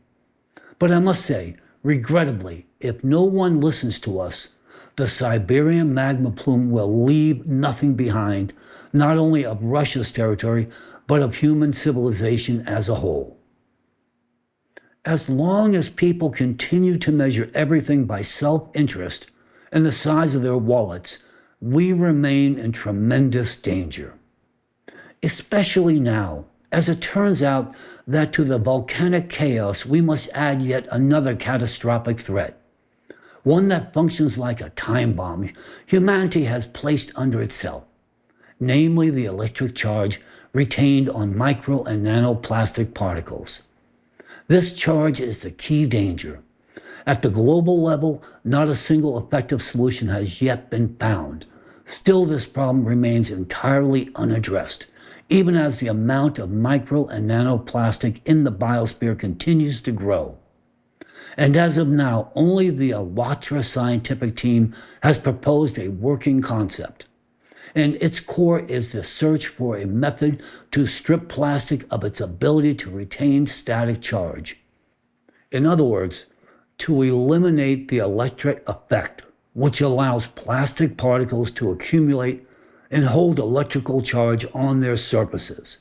But I must say, regrettably, if no one listens to us, the Siberian magma plume will leave nothing behind, not only of Russia's territory, but of human civilization as a whole. As long as people continue to measure everything by self-interest and the size of their wallets, we remain in tremendous danger. Especially now, as it turns out that to the volcanic chaos we must add yet another catastrophic threat, one that functions like a time bomb humanity has placed under itself. namely the electric charge retained on micro and nanoplastic particles. This charge is the key danger. At the global level, not a single effective solution has yet been found. Still, this problem remains entirely unaddressed, even as the amount of micro and nanoplastic in the biosphere continues to grow. And as of now, only the Alatra scientific team has proposed a working concept. And its core is the search for a method to strip plastic of its ability to retain static charge. In other words, to eliminate the electric effect, which allows plastic particles to accumulate and hold electrical charge on their surfaces.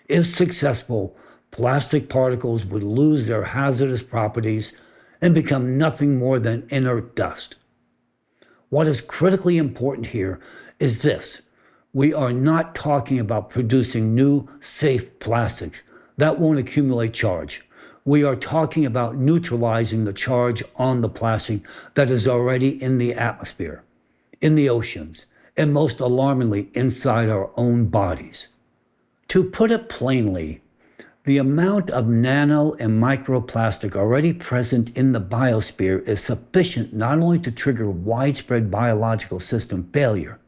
If successful, plastic particles would lose their hazardous properties and become nothing more than inert dust. What is critically important here is this: we are not talking about producing new, safe plastics that won't accumulate charge. We are talking about neutralizing the charge on the plastic that is already in the atmosphere, in the oceans, and most alarmingly, inside our own bodies. To put it plainly, the amount of nano and microplastic already present in the biosphere is sufficient not only to trigger widespread biological system failure,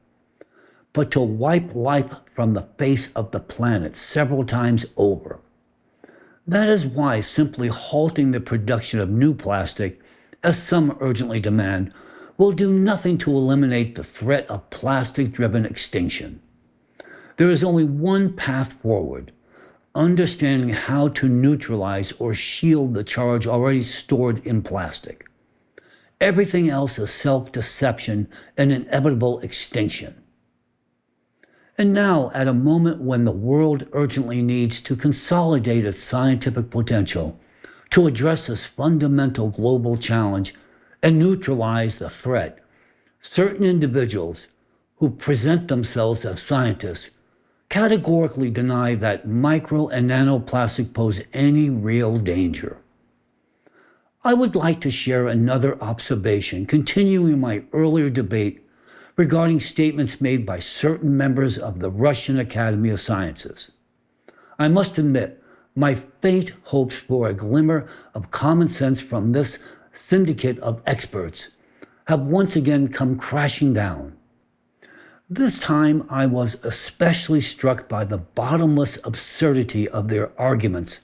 but to wipe life from the face of the planet several times over. That is why simply halting the production of new plastic, as some urgently demand, will do nothing to eliminate the threat of plastic-driven extinction. There is only one path forward: understanding how to neutralize or shield the charge already stored in plastic. Everything else is self-deception and inevitable extinction. And now, at a moment when the world urgently needs to consolidate its scientific potential to address this fundamental global challenge and neutralize the threat, certain individuals who present themselves as scientists categorically deny that micro and nanoplastic pose any real danger. I would like to share another observation, continuing my earlier debate regarding statements made by certain members of the Russian Academy of Sciences. I must admit, my faint hopes for a glimmer of common sense from this syndicate of experts have once again come crashing down. This time I was especially struck by the bottomless absurdity of their arguments,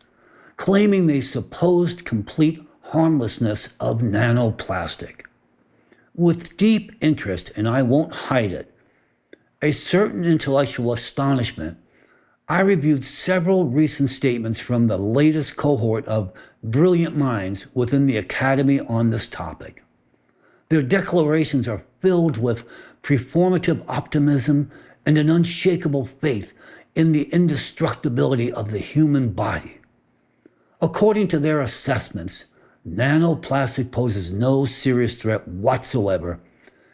claiming the supposed complete harmlessness of nanoplastic. With deep interest, and I won't hide it, a certain intellectual astonishment, I reviewed several recent statements from the latest cohort of brilliant minds within the Academy on this topic. Their declarations are filled with performative optimism and an unshakable faith in the indestructibility of the human body. According to their assessments, nanoplastic poses no serious threat whatsoever,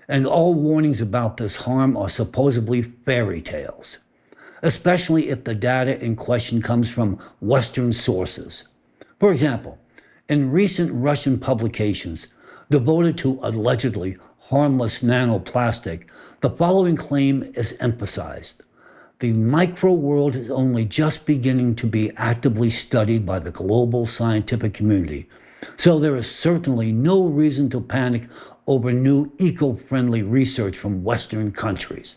and all warnings about this harm are supposedly fairy tales, especially if the data in question comes from Western sources. For example, in recent Russian publications devoted to allegedly harmless nanoplastic, the following claim is emphasized: the micro world is only just beginning to be actively studied by the global scientific community, so there is certainly no reason to panic over new eco-friendly research from Western countries.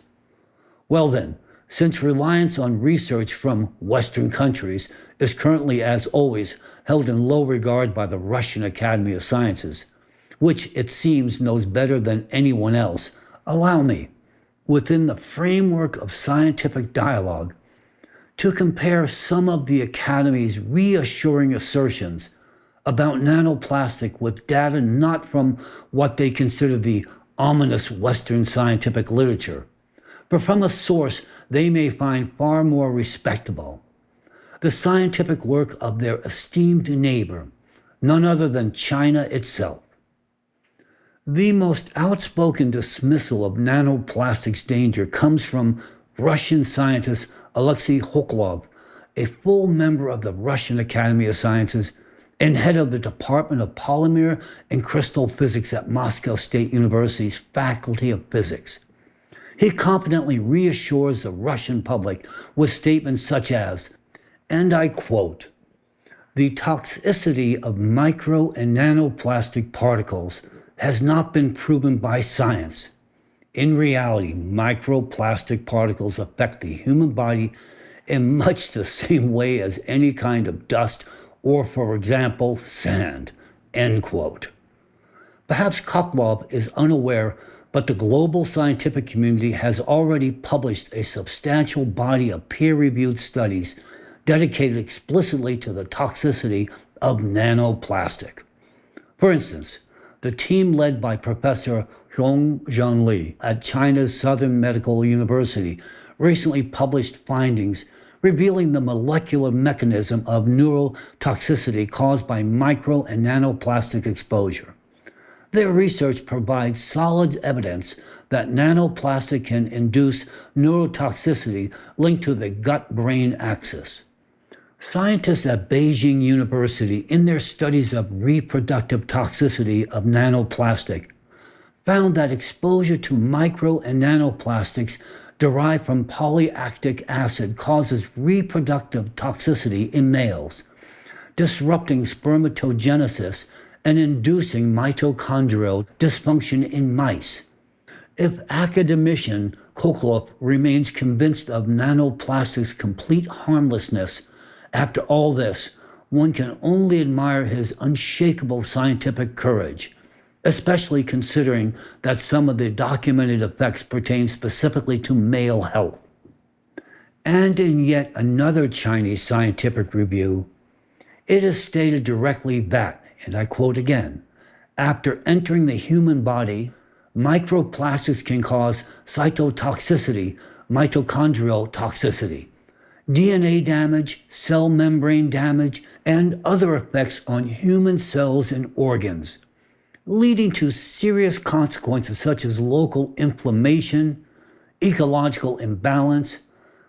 Well then, since reliance on research from Western countries is currently, as always, held in low regard by the Russian Academy of Sciences, which it seems knows better than anyone else, allow me, within the framework of scientific dialogue, to compare some of the Academy's reassuring assertions about nanoplastic with data not from what they consider the ominous Western scientific literature, but from a source they may find far more respectable: the scientific work of their esteemed neighbor, none other than China itself. The most outspoken dismissal of nanoplastic's danger comes from Russian scientist Alexei Hoklov, a full member of the Russian Academy of Sciences and head of the Department of Polymer and Crystal Physics at Moscow State University's Faculty of Physics. He confidently reassures the Russian public with statements such as, and I quote, "The toxicity of micro and nanoplastic particles has not been proven by science. In reality, microplastic particles affect the human body in much the same way as any kind of dust or, for example, sand." End quote. Perhaps Koklov is unaware, but the global scientific community has already published a substantial body of peer-reviewed studies dedicated explicitly to the toxicity of nanoplastic. For instance, the team led by Professor Hongzhang Li at China's Southern Medical University recently published findings revealing the molecular mechanism of neurotoxicity caused by micro and nanoplastic exposure. Their research provides solid evidence that nanoplastic can induce neurotoxicity linked to the gut-brain axis. Scientists at Beijing University, in their studies of reproductive toxicity of nanoplastic, found that exposure to micro and nanoplastics derived from polylactic acid causes reproductive toxicity in males, disrupting spermatogenesis and inducing mitochondrial dysfunction in mice. If academician Koklov remains convinced of nanoplastic's complete harmlessness, after all this, one can only admire his unshakable scientific courage, especially considering that some of the documented effects pertain specifically to male health. And in yet another Chinese scientific review, it is stated directly that, and I quote again, after entering the human body, microplastics can cause cytotoxicity, mitochondrial toxicity, DNA damage, cell membrane damage, and other effects on human cells and organs, leading to serious consequences such as local inflammation, ecological imbalance,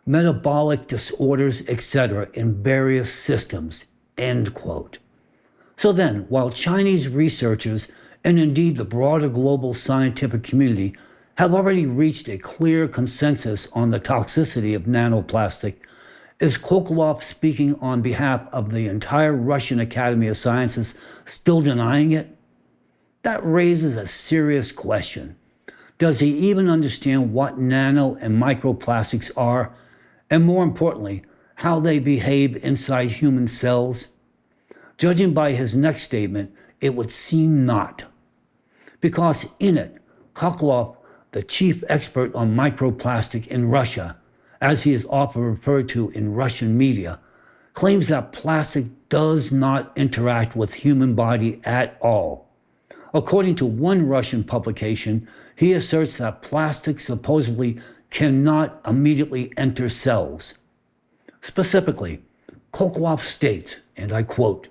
metabolic disorders, etc. in various systems, end quote. So then, while Chinese researchers, and indeed the broader global scientific community, have already reached a clear consensus on the toxicity of nanoplastic, is Koklov speaking on behalf of the entire Russian Academy of Sciences still denying it? That raises a serious question. Does he even understand what nano and microplastics are, and more importantly, how they behave inside human cells? Judging by his next statement, it would seem not. Because in it, Koklov, the chief expert on microplastic in Russia, as he is often referred to in Russian media, claims that plastic does not interact with human body at all. According to one Russian publication, he asserts that plastic supposedly cannot immediately enter cells. Specifically, Koklov states, and I quote,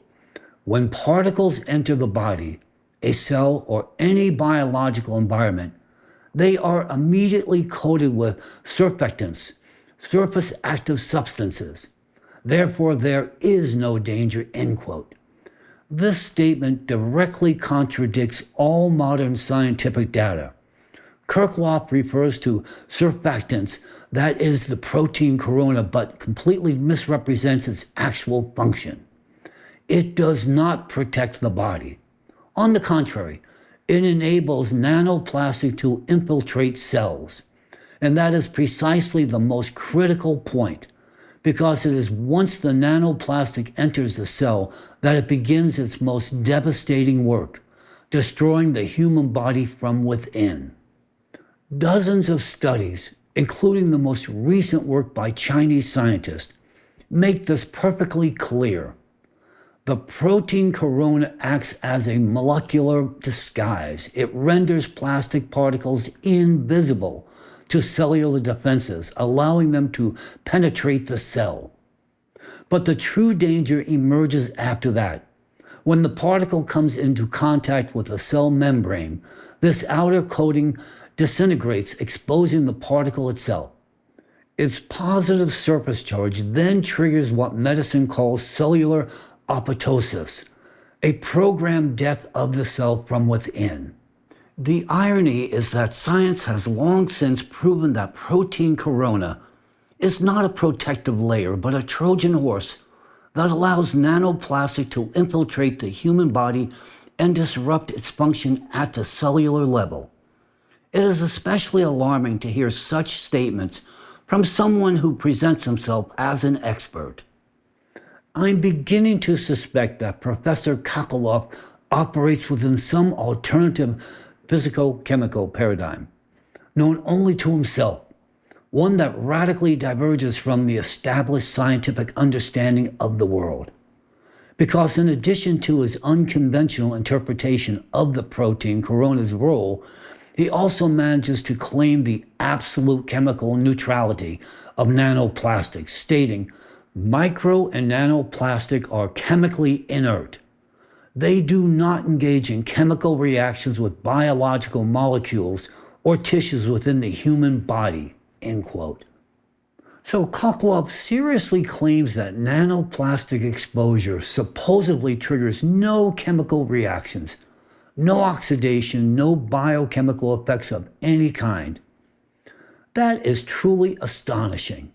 "When particles enter the body, a cell, or any biological environment, they are immediately coated with surfactants, surface active substances. Therefore, there is no danger," end quote. This statement directly contradicts all modern scientific data. Koklov refers to surfactants, that is the protein corona, but completely misrepresents its actual function. It does not protect the body. On the contrary, it enables nanoplastic to infiltrate cells. And that is precisely the most critical point, because it is once the nanoplastic enters the cell that it begins its most devastating work, destroying the human body from within. Dozens of studies, including the most recent work by Chinese scientists, make this perfectly clear. The protein corona acts as a molecular disguise. It renders plastic particles invisible to cellular defenses, allowing them to penetrate the cell. But the true danger emerges after that. When the particle comes into contact with the cell membrane, this outer coating disintegrates, exposing the particle itself. Its positive surface charge then triggers what medicine calls cellular apoptosis, a programmed death of the cell from within. The irony is that science has long since proven that protein corona is not a protective layer, but a Trojan horse that allows nanoplastic to infiltrate the human body and disrupt its function at the cellular level. It is especially alarming to hear such statements from someone who presents himself as an expert. I'm beginning to suspect that Professor Kakalov operates within some alternative physico-chemical paradigm, known only to himself, one that radically diverges from the established scientific understanding of the world. Because in addition to his unconventional interpretation of the protein corona's role, he also manages to claim the absolute chemical neutrality of nanoplastics, stating, "Micro and nanoplastic are chemically inert. They do not engage in chemical reactions with biological molecules or tissues within the human body." End quote. So Kakalov seriously claims that nanoplastic exposure supposedly triggers no chemical reactions, no oxidation, no biochemical effects of any kind. That is truly astonishing,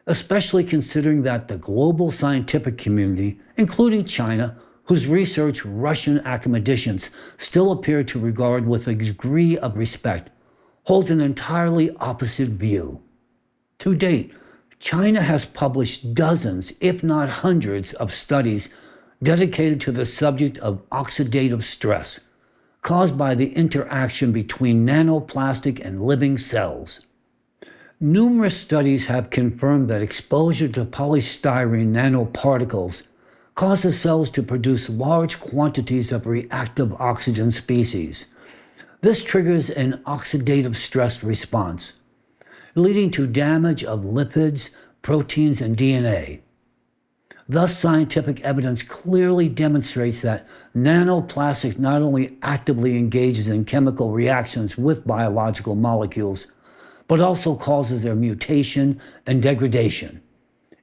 especially considering that the global scientific community, including China, whose research Russian academicians still appear to regard with a degree of respect, holds an entirely opposite view. To date, China has published dozens, if not hundreds, of studies dedicated to the subject of oxidative stress caused by the interaction between nanoplastic and living cells. Numerous studies have confirmed that exposure to polystyrene nanoparticles causes cells to produce large quantities of reactive oxygen species. This triggers an oxidative stress response, leading to damage of lipids, proteins, and DNA. Thus, scientific evidence clearly demonstrates that nanoplastic not only actively engages in chemical reactions with biological molecules, but also causes their mutation and degradation.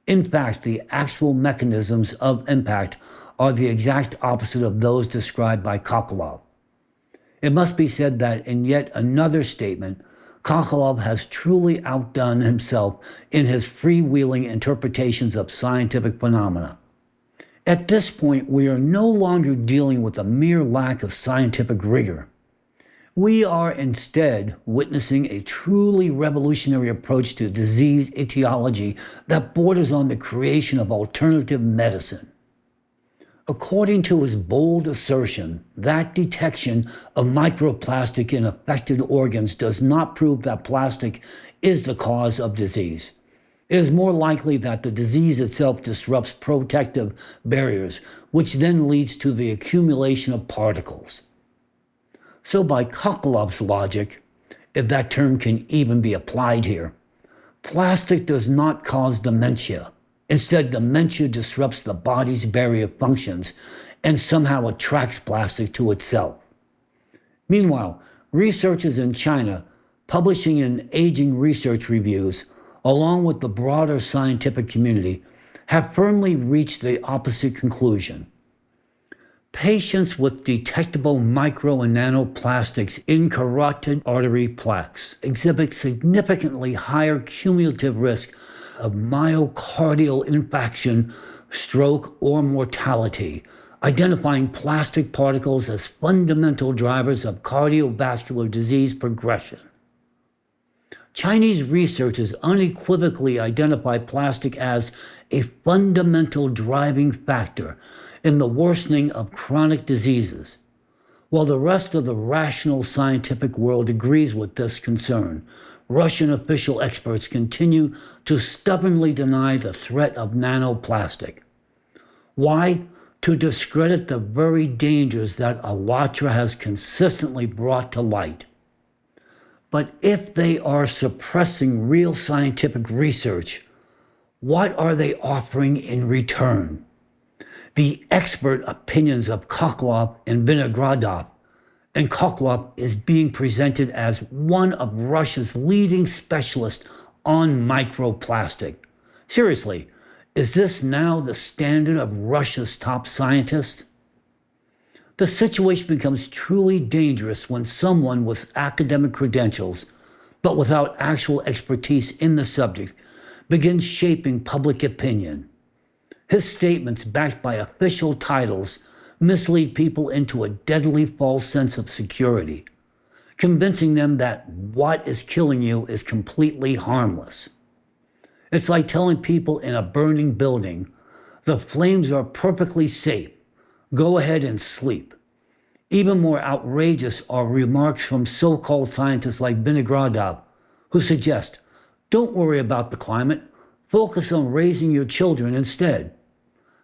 In fact, the actual mechanisms of impact are the exact opposite of those described by Kakalov. It must be said that in yet another statement, Kakalov has truly outdone himself in his freewheeling interpretations of scientific phenomena. At this point, we are no longer dealing with a mere lack of scientific rigor. We are instead witnessing a truly revolutionary approach to disease etiology that borders on the creation of alternative medicine. According to his bold assertion, that detection of microplastic in affected organs does not prove that plastic is the cause of disease. It is more likely that the disease itself disrupts protective barriers, which then leads to the accumulation of particles. So by Kakalov's logic, if that term can even be applied here, plastic does not cause dementia. Instead, dementia disrupts the body's barrier functions and somehow attracts plastic to itself. Meanwhile, researchers in China, publishing in aging research reviews, along with the broader scientific community, have firmly reached the opposite conclusion. Patients with detectable micro and nanoplastics in carotid artery plaques exhibit significantly higher cumulative risk of myocardial infarction, stroke, or mortality, identifying plastic particles as fundamental drivers of cardiovascular disease progression. Chinese researchers unequivocally identify plastic as a fundamental driving factor in the worsening of chronic diseases. While the rest of the rational scientific world agrees with this concern, Russian official experts continue to stubbornly deny the threat of nanoplastic. Why? To discredit the very dangers that ALLATRA has consistently brought to light. But if they are suppressing real scientific research, what are they offering in return? The expert opinions of Kakalov and Vinogradov, and Kakalov is being presented as one of Russia's leading specialists on microplastic. Seriously, is this now the standard of Russia's top scientists? The situation becomes truly dangerous when someone with academic credentials, but without actual expertise in the subject, begins shaping public opinion. His statements, backed by official titles, mislead people into a deadly false sense of security, convincing them that what is killing you is completely harmless. It's like telling people in a burning building, the flames are perfectly safe. Go ahead and sleep. Even more outrageous are remarks from so-called scientists like Vinogradov, who suggest, don't worry about the climate, focus on raising your children instead.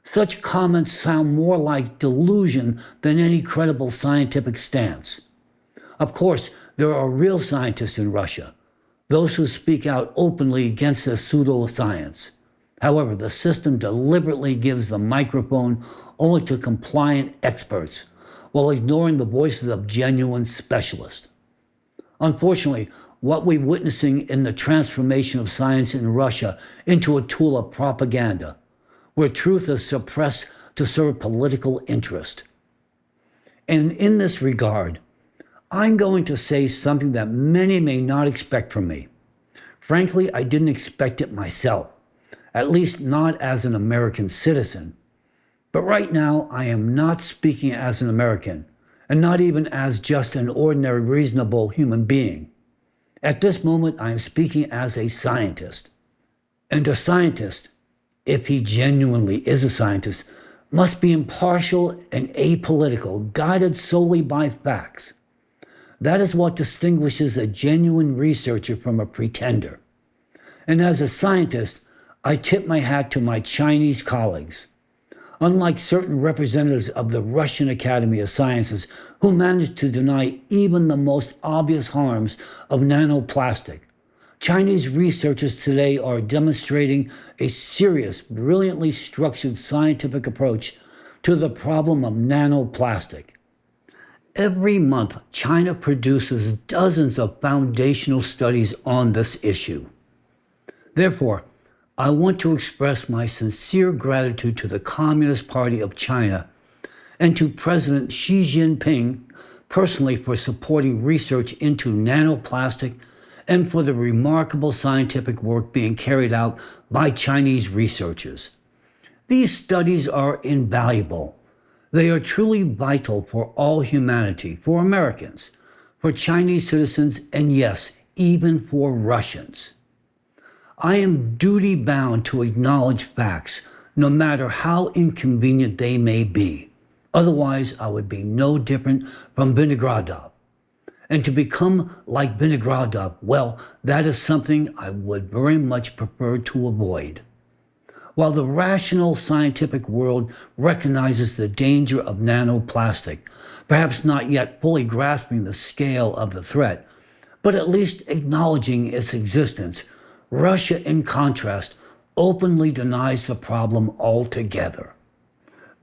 Such comments sound more like delusion than any credible scientific stance. Of course, there are real scientists in Russia, those who speak out openly against this pseudoscience. However, the system deliberately gives the microphone only to compliant experts, while ignoring the voices of genuine specialists. Unfortunately, what we're witnessing in the transformation of science in Russia into a tool of propaganda, where truth is suppressed to serve political interest. And in this regard, I'm going to say something that many may not expect from me. Frankly, I didn't expect it myself, at least not as an American citizen. But right now, I am not speaking as an American, and not even as just an ordinary, reasonable human being. At this moment, I am speaking as a scientist. And a scientist, if he genuinely is a scientist, must be impartial and apolitical, guided solely by facts. That is what distinguishes a genuine researcher from a pretender. And as a scientist, I tip my hat to my Chinese colleagues. Unlike certain representatives of the Russian Academy of Sciences who managed to deny even the most obvious harms of nanoplastic, Chinese researchers today are demonstrating a serious, brilliantly structured scientific approach to the problem of nanoplastic. Every month, China produces dozens of foundational studies on this issue. Therefore, I want to express my sincere gratitude to the Communist Party of China and to President Xi Jinping personally for supporting research into nanoplastic and for the remarkable scientific work being carried out by Chinese researchers. These studies are invaluable. They are truly vital for all humanity, for Americans, for Chinese citizens, and yes, even for Russians. I am duty-bound to acknowledge facts, no matter how inconvenient they may be. Otherwise, I would be no different from Vinogradov. And to become like Vinogradov, well, that is something I would very much prefer to avoid. While the rational scientific world recognizes the danger of nanoplastic, perhaps not yet fully grasping the scale of the threat, but at least acknowledging its existence, Russia, in contrast, openly denies the problem altogether.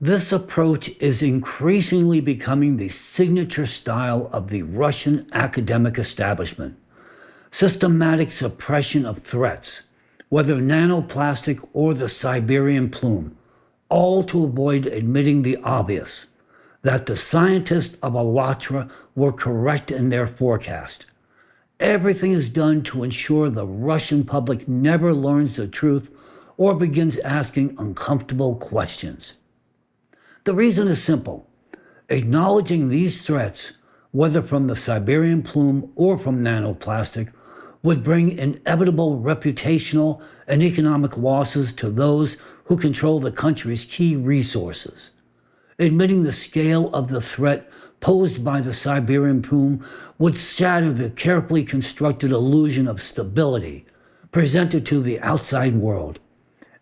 This approach is increasingly becoming the signature style of the Russian academic establishment. Systematic suppression of threats, whether nanoplastic or the Siberian plume, all to avoid admitting the obvious, that the scientists of Alatra were correct in their forecast. Everything is done to ensure the Russian public never learns the truth or begins asking uncomfortable questions. The reason is simple. Acknowledging these threats, whether from the Siberian plume or from nanoplastic, would bring inevitable reputational and economic losses to those who control the country's key resources. Admitting the scale of the threat posed by the Siberian plume would shatter the carefully constructed illusion of stability presented to the outside world,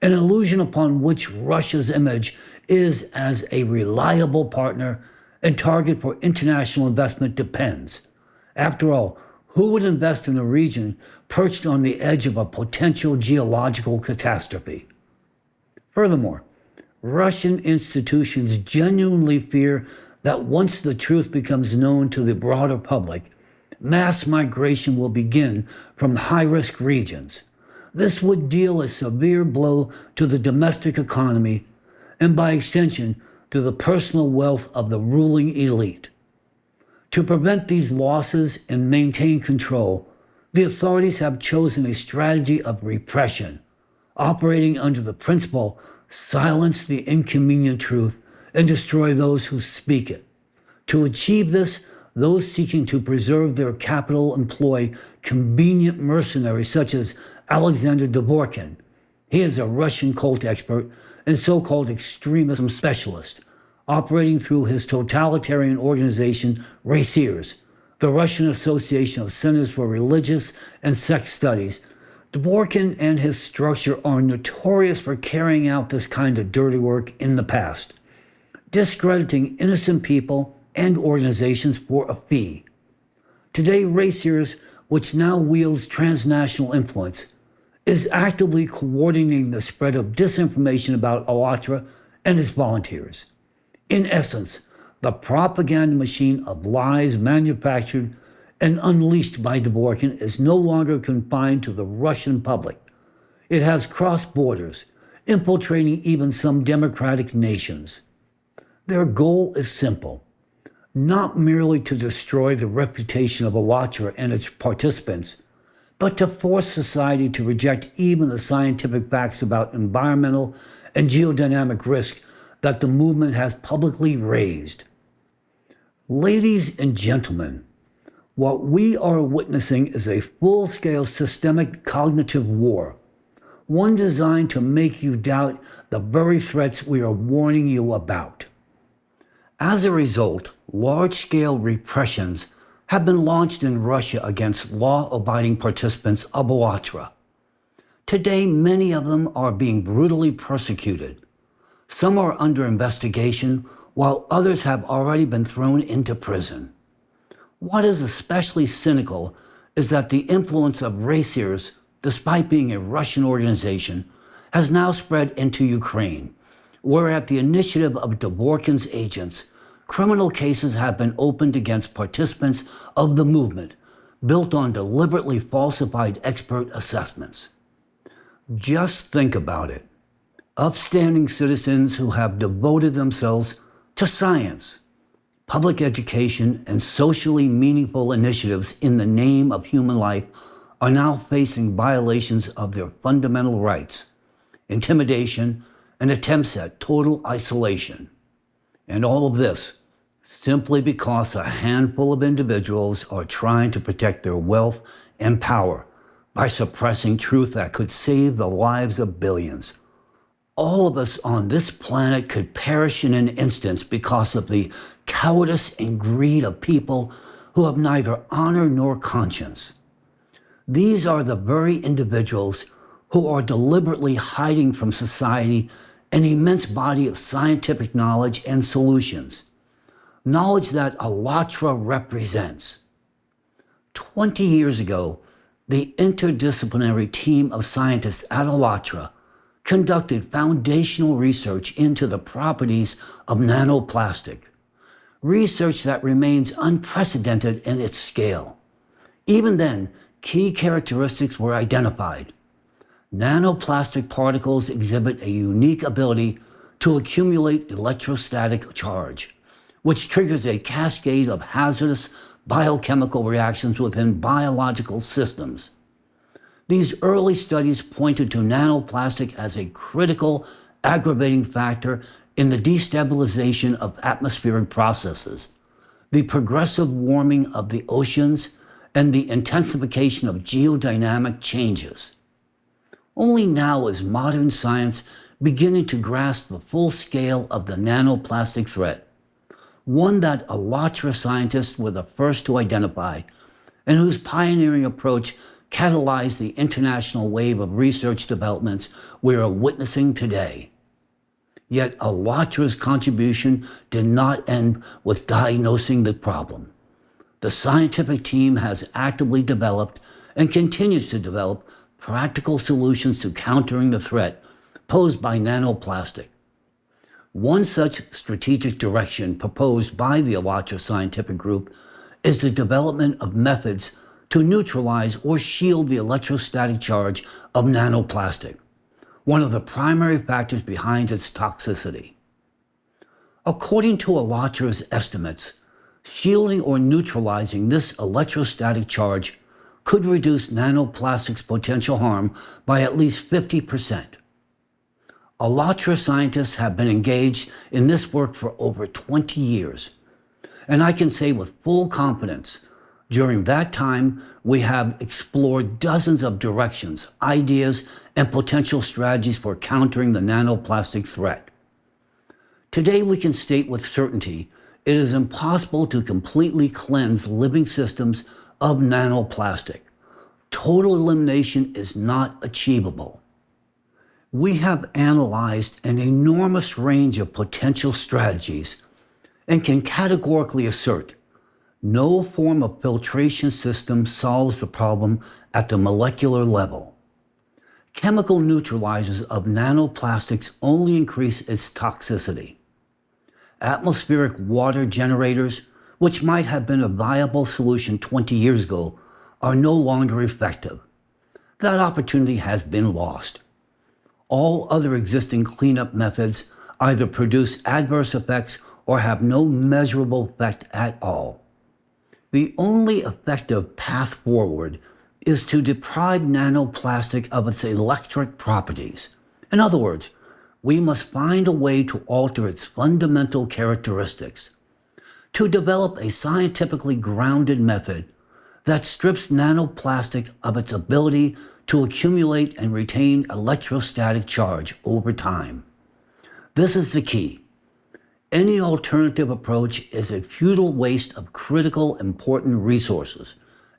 an illusion upon which Russia's image is as a reliable partner and target for international investment depends. After all, who would invest in a region perched on the edge of a potential geological catastrophe? Furthermore, Russian institutions genuinely fear that once the truth becomes known to the broader public, mass migration will begin from high-risk regions. This would deal a severe blow to the domestic economy and, by extension, to the personal wealth of the ruling elite. To prevent these losses and maintain control, the authorities have chosen a strategy of repression, operating under the principle, silence the inconvenient truth and destroy those who speak it. To achieve this, those seeking to preserve their capital employ convenient mercenaries such as Alexander Dvorkin. He is a Russian cult expert and so-called extremism specialist, operating through his totalitarian organization, Raciers, the Russian Association of Centers for Religious and Sex Studies. Dvorkin and his structure are notorious for carrying out this kind of dirty work in the past, discrediting innocent people and organizations for a fee. Today, Raciers, which now wields transnational influence, is actively coordinating the spread of disinformation about Alatra and its volunteers. In essence, the propaganda machine of lies manufactured and unleashed by Dvorkin is no longer confined to the Russian public. It has crossed borders, infiltrating even some democratic nations. Their goal is simple: not merely to destroy the reputation of Alatra and its participants, but to force society to reject even the scientific facts about environmental and geodynamic risk that the movement has publicly raised. Ladies and gentlemen, what we are witnessing is a full-scale systemic cognitive war, one designed to make you doubt the very threats we are warning you about. As a result, large-scale repressions have been launched in Russia against law-abiding participants of Alatra. Today, many of them are being brutally persecuted. Some are under investigation, while others have already been thrown into prison. What is especially cynical is that the influence of Raciers, despite being a Russian organization, has now spread into Ukraine, where at the initiative of Dvorkin's agents, criminal cases have been opened against participants of the movement, built on deliberately falsified expert assessments. Just think about it. Upstanding citizens who have devoted themselves to science, public education, and socially meaningful initiatives in the name of human life are now facing violations of their fundamental rights, intimidation, and attempts at total isolation. And all of this simply because a handful of individuals are trying to protect their wealth and power by suppressing truth that could save the lives of billions. All of us on this planet could perish in an instant because of the cowardice and greed of people who have neither honor nor conscience. These are the very individuals who are deliberately hiding from society an immense body of scientific knowledge and solutions, knowledge that Alatra represents. 20 years ago, the interdisciplinary team of scientists at Alatra conducted foundational research into the properties of nanoplastic, research that remains unprecedented in its scale. Even then, key characteristics were identified. Nanoplastic particles exhibit a unique ability to accumulate electrostatic charge, which triggers a cascade of hazardous biochemical reactions within biological systems. These early studies pointed to nanoplastic as a critical aggravating factor in the destabilization of atmospheric processes, the progressive warming of the oceans, and the intensification of geodynamic changes. Only now is modern science beginning to grasp the full scale of the nanoplastic threat, one that Alatra scientists were the first to identify, and whose pioneering approach catalyzed the international wave of research developments we are witnessing today. Yet Alatra's contribution did not end with diagnosing the problem. The scientific team has actively developed and continues to develop practical solutions to countering the threat posed by nanoplastic. One such strategic direction proposed by the Alatra Scientific Group is the development of methods to neutralize or shield the electrostatic charge of nanoplastic, one of the primary factors behind its toxicity. According to Alatra's estimates, shielding or neutralizing this electrostatic charge could reduce nanoplastics' potential harm by at least 50%. Alatra scientists have been engaged in this work for over 20 years, and I can say with full confidence, during that time, we have explored dozens of directions, ideas, and potential strategies for countering the nanoplastic threat. Today, we can state with certainty it is impossible to completely cleanse living systems of nanoplastic. Total elimination is not achievable. We have analyzed an enormous range of potential strategies and can categorically assert no form of filtration system solves the problem at the molecular level. Chemical neutralizers of nanoplastics only increase its toxicity. Atmospheric water generators, which might have been a viable solution 20 years ago, are no longer effective. That opportunity has been lost. All other existing cleanup methods either produce adverse effects or have no measurable effect at all. The only effective path forward is to deprive nanoplastic of its electric properties. In other words, we must find a way to alter its fundamental characteristics, to develop a scientifically grounded method that strips nanoplastic of its ability to accumulate and retain electrostatic charge over time. This is the key. Any alternative approach is a futile waste of critical, important resources,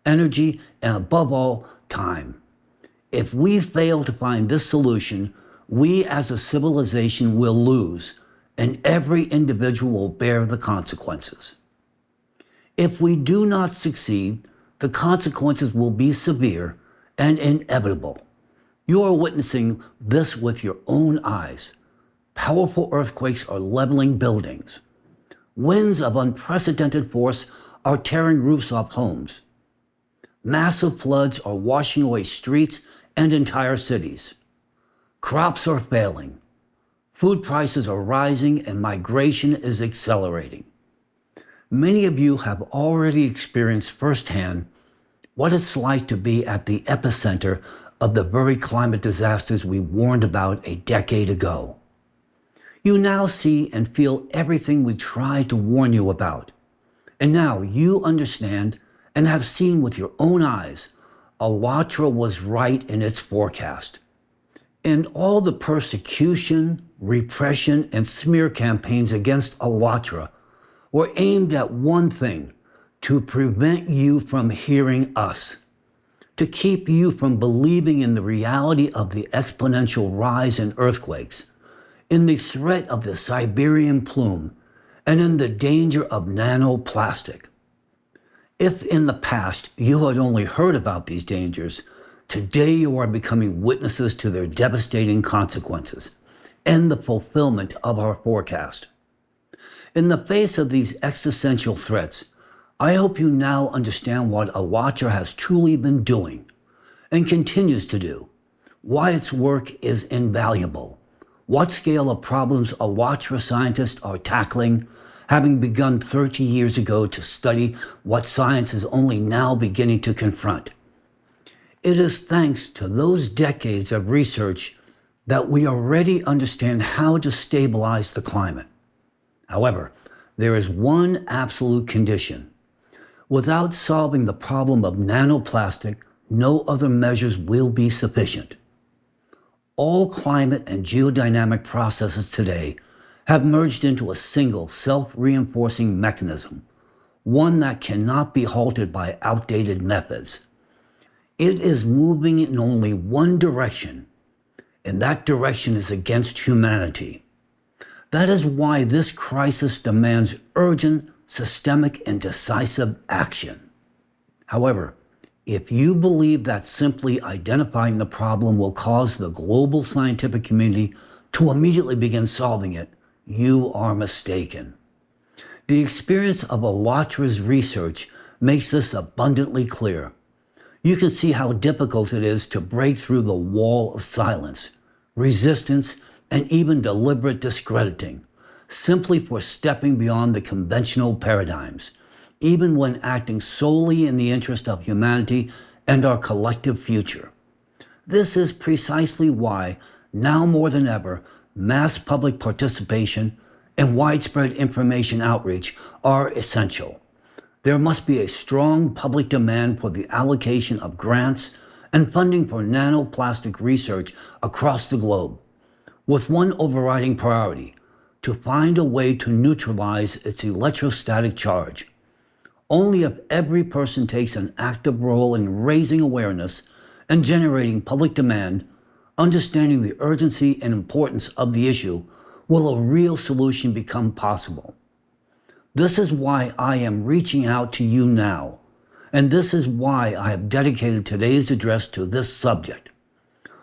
energy, and above all, time. If we fail to find this solution, we as a civilization will lose, and every individual will bear the consequences. If we do not succeed, the consequences will be severe and inevitable. You are witnessing this with your own eyes. Powerful earthquakes are leveling buildings. Winds of unprecedented force are tearing roofs off homes. Massive floods are washing away streets and entire cities. Crops are failing. Food prices are rising and migration is accelerating. Many of you have already experienced firsthand what it's like to be at the epicenter of the very climate disasters we warned about a decade ago. You now see and feel everything we tried to warn you about. And now you understand and have seen with your own eyes, Alatra was right in its forecast. And all the persecution, repression, and smear campaigns against Alatra were aimed at one thing: to prevent you from hearing us, to keep you from believing in the reality of the exponential rise in earthquakes, in the threat of the Siberian plume, and in the danger of nanoplastic. If in the past you had only heard about these dangers, today you are becoming witnesses to their devastating consequences and the fulfillment of our forecast. In the face of these existential threats, I hope you now understand what Alatra has truly been doing and continues to do, why its work is invaluable, what scale of problems Alatra scientists are tackling, having begun 30 years ago to study what science is only now beginning to confront. It is thanks to those decades of research that we already understand how to stabilize the climate. However, there is one absolute condition. Without solving the problem of nanoplastic, no other measures will be sufficient. All climate and geodynamic processes today have merged into a single self-reinforcing mechanism, one that cannot be halted by outdated methods. It is moving in only one direction, and that direction is against humanity. That is why this crisis demands urgent, systemic, and decisive action. However, if you believe that simply identifying the problem will cause the global scientific community to immediately begin solving it, you are mistaken. The experience of Alatra's research makes this abundantly clear. You can see how difficult it is to break through the wall of silence, resistance, and even deliberate discrediting, simply for stepping beyond the conventional paradigms, even when acting solely in the interest of humanity and our collective future. This is precisely why, now more than ever, mass public participation and widespread information outreach are essential. There must be a strong public demand for the allocation of grants and funding for nanoplastic research across the globe, with one overriding priority: to find a way to neutralize its electrostatic charge. Only if every person takes an active role in raising awareness and generating public demand, understanding the urgency and importance of the issue, will a real solution become possible. This is why I am reaching out to you now, and this is why I have dedicated today's address to this subject.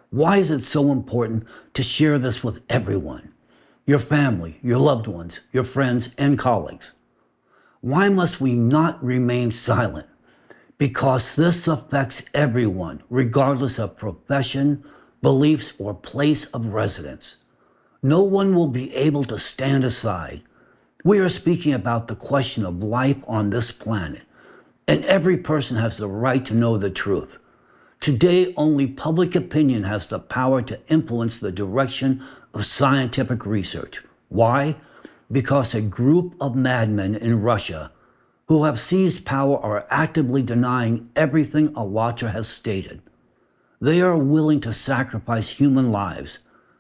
Why is it so important to share this with everyone? Your family, your loved ones, your friends, and colleagues. Why must we not remain silent? Because this affects everyone, regardless of profession, beliefs, or place of residence. No one will be able to stand aside. We are speaking about the question of life on this planet, and every person has the right to know the truth. Today, only public opinion has the power to influence the direction of scientific research. Why? Because a group of madmen in Russia who have seized power are actively denying everything Alatra has stated. They are willing to sacrifice human lives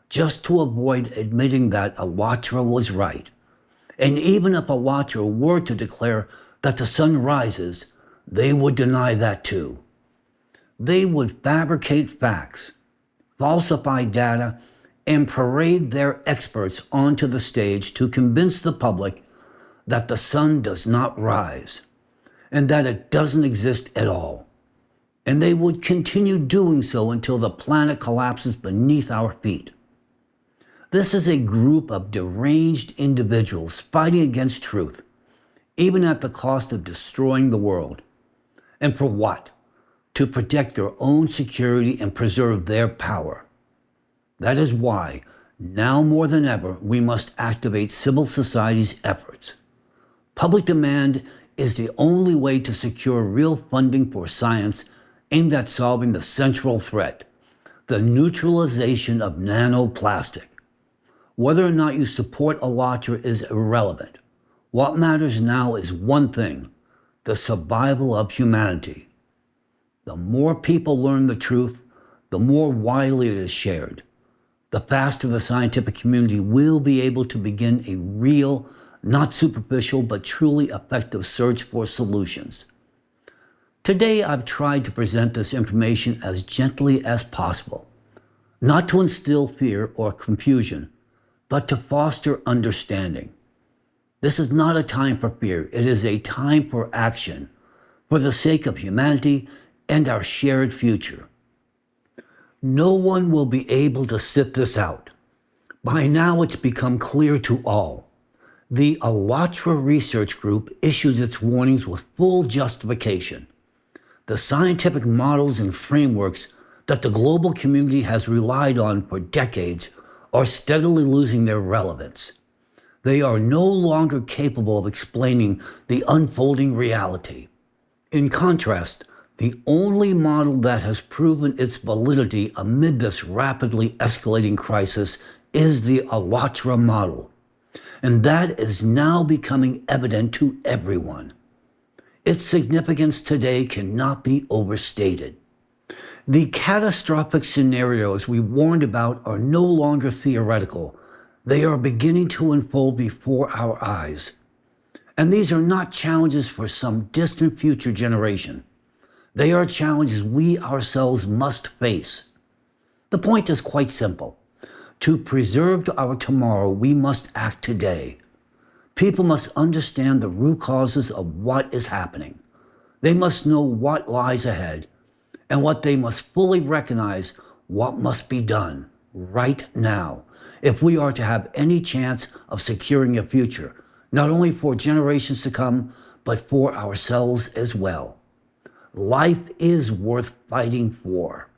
just to avoid admitting that Alatra was right. And even if Alatra were to declare that the sun rises, they would deny that too. They would fabricate facts, falsify data, and parade their experts onto the stage to convince the public that the sun does not rise and that it doesn't exist at all. And they would continue doing so until the planet collapses beneath our feet. This is a group of deranged individuals fighting against truth, even at the cost of destroying the world. And for what? To protect their own security and preserve their power. That is why, now more than ever, we must activate civil society's efforts. Public demand is the only way to secure real funding for science aimed at solving the central threat, the neutralization of nanoplastic. Whether or not you support Alatra is irrelevant. What matters now is one thing: the survival of humanity. The more people learn the truth, the more widely it is shared, the faster the scientific community will be able to begin a real, not superficial, but truly effective search for solutions. Today, I've tried to present this information as gently as possible, not to instill fear or confusion, but to foster understanding. This is not a time for fear. It is a time for action, for the sake of humanity and our shared future. No one will be able to sit this out. By now, it's become clear to all. The Alatra Research Group issued its warnings with full justification. The scientific models and frameworks that the global community has relied on for decades are steadily losing their relevance. They are no longer capable of explaining the unfolding reality. In contrast, the only model that has proven its validity amid this rapidly escalating crisis is the Alatra model. And that is now becoming evident to everyone. Its significance today cannot be overstated. The catastrophic scenarios we warned about are no longer theoretical. They are beginning to unfold before our eyes. And these are not challenges for some distant future generation. They are challenges we ourselves must face. The point is quite simple. To preserve our tomorrow, we must act today. People must understand the root causes of what is happening. They must know what lies ahead, and what they must fully recognize what must be done right now if we are to have any chance of securing a future, not only for generations to come, but for ourselves as well. Life is worth fighting for.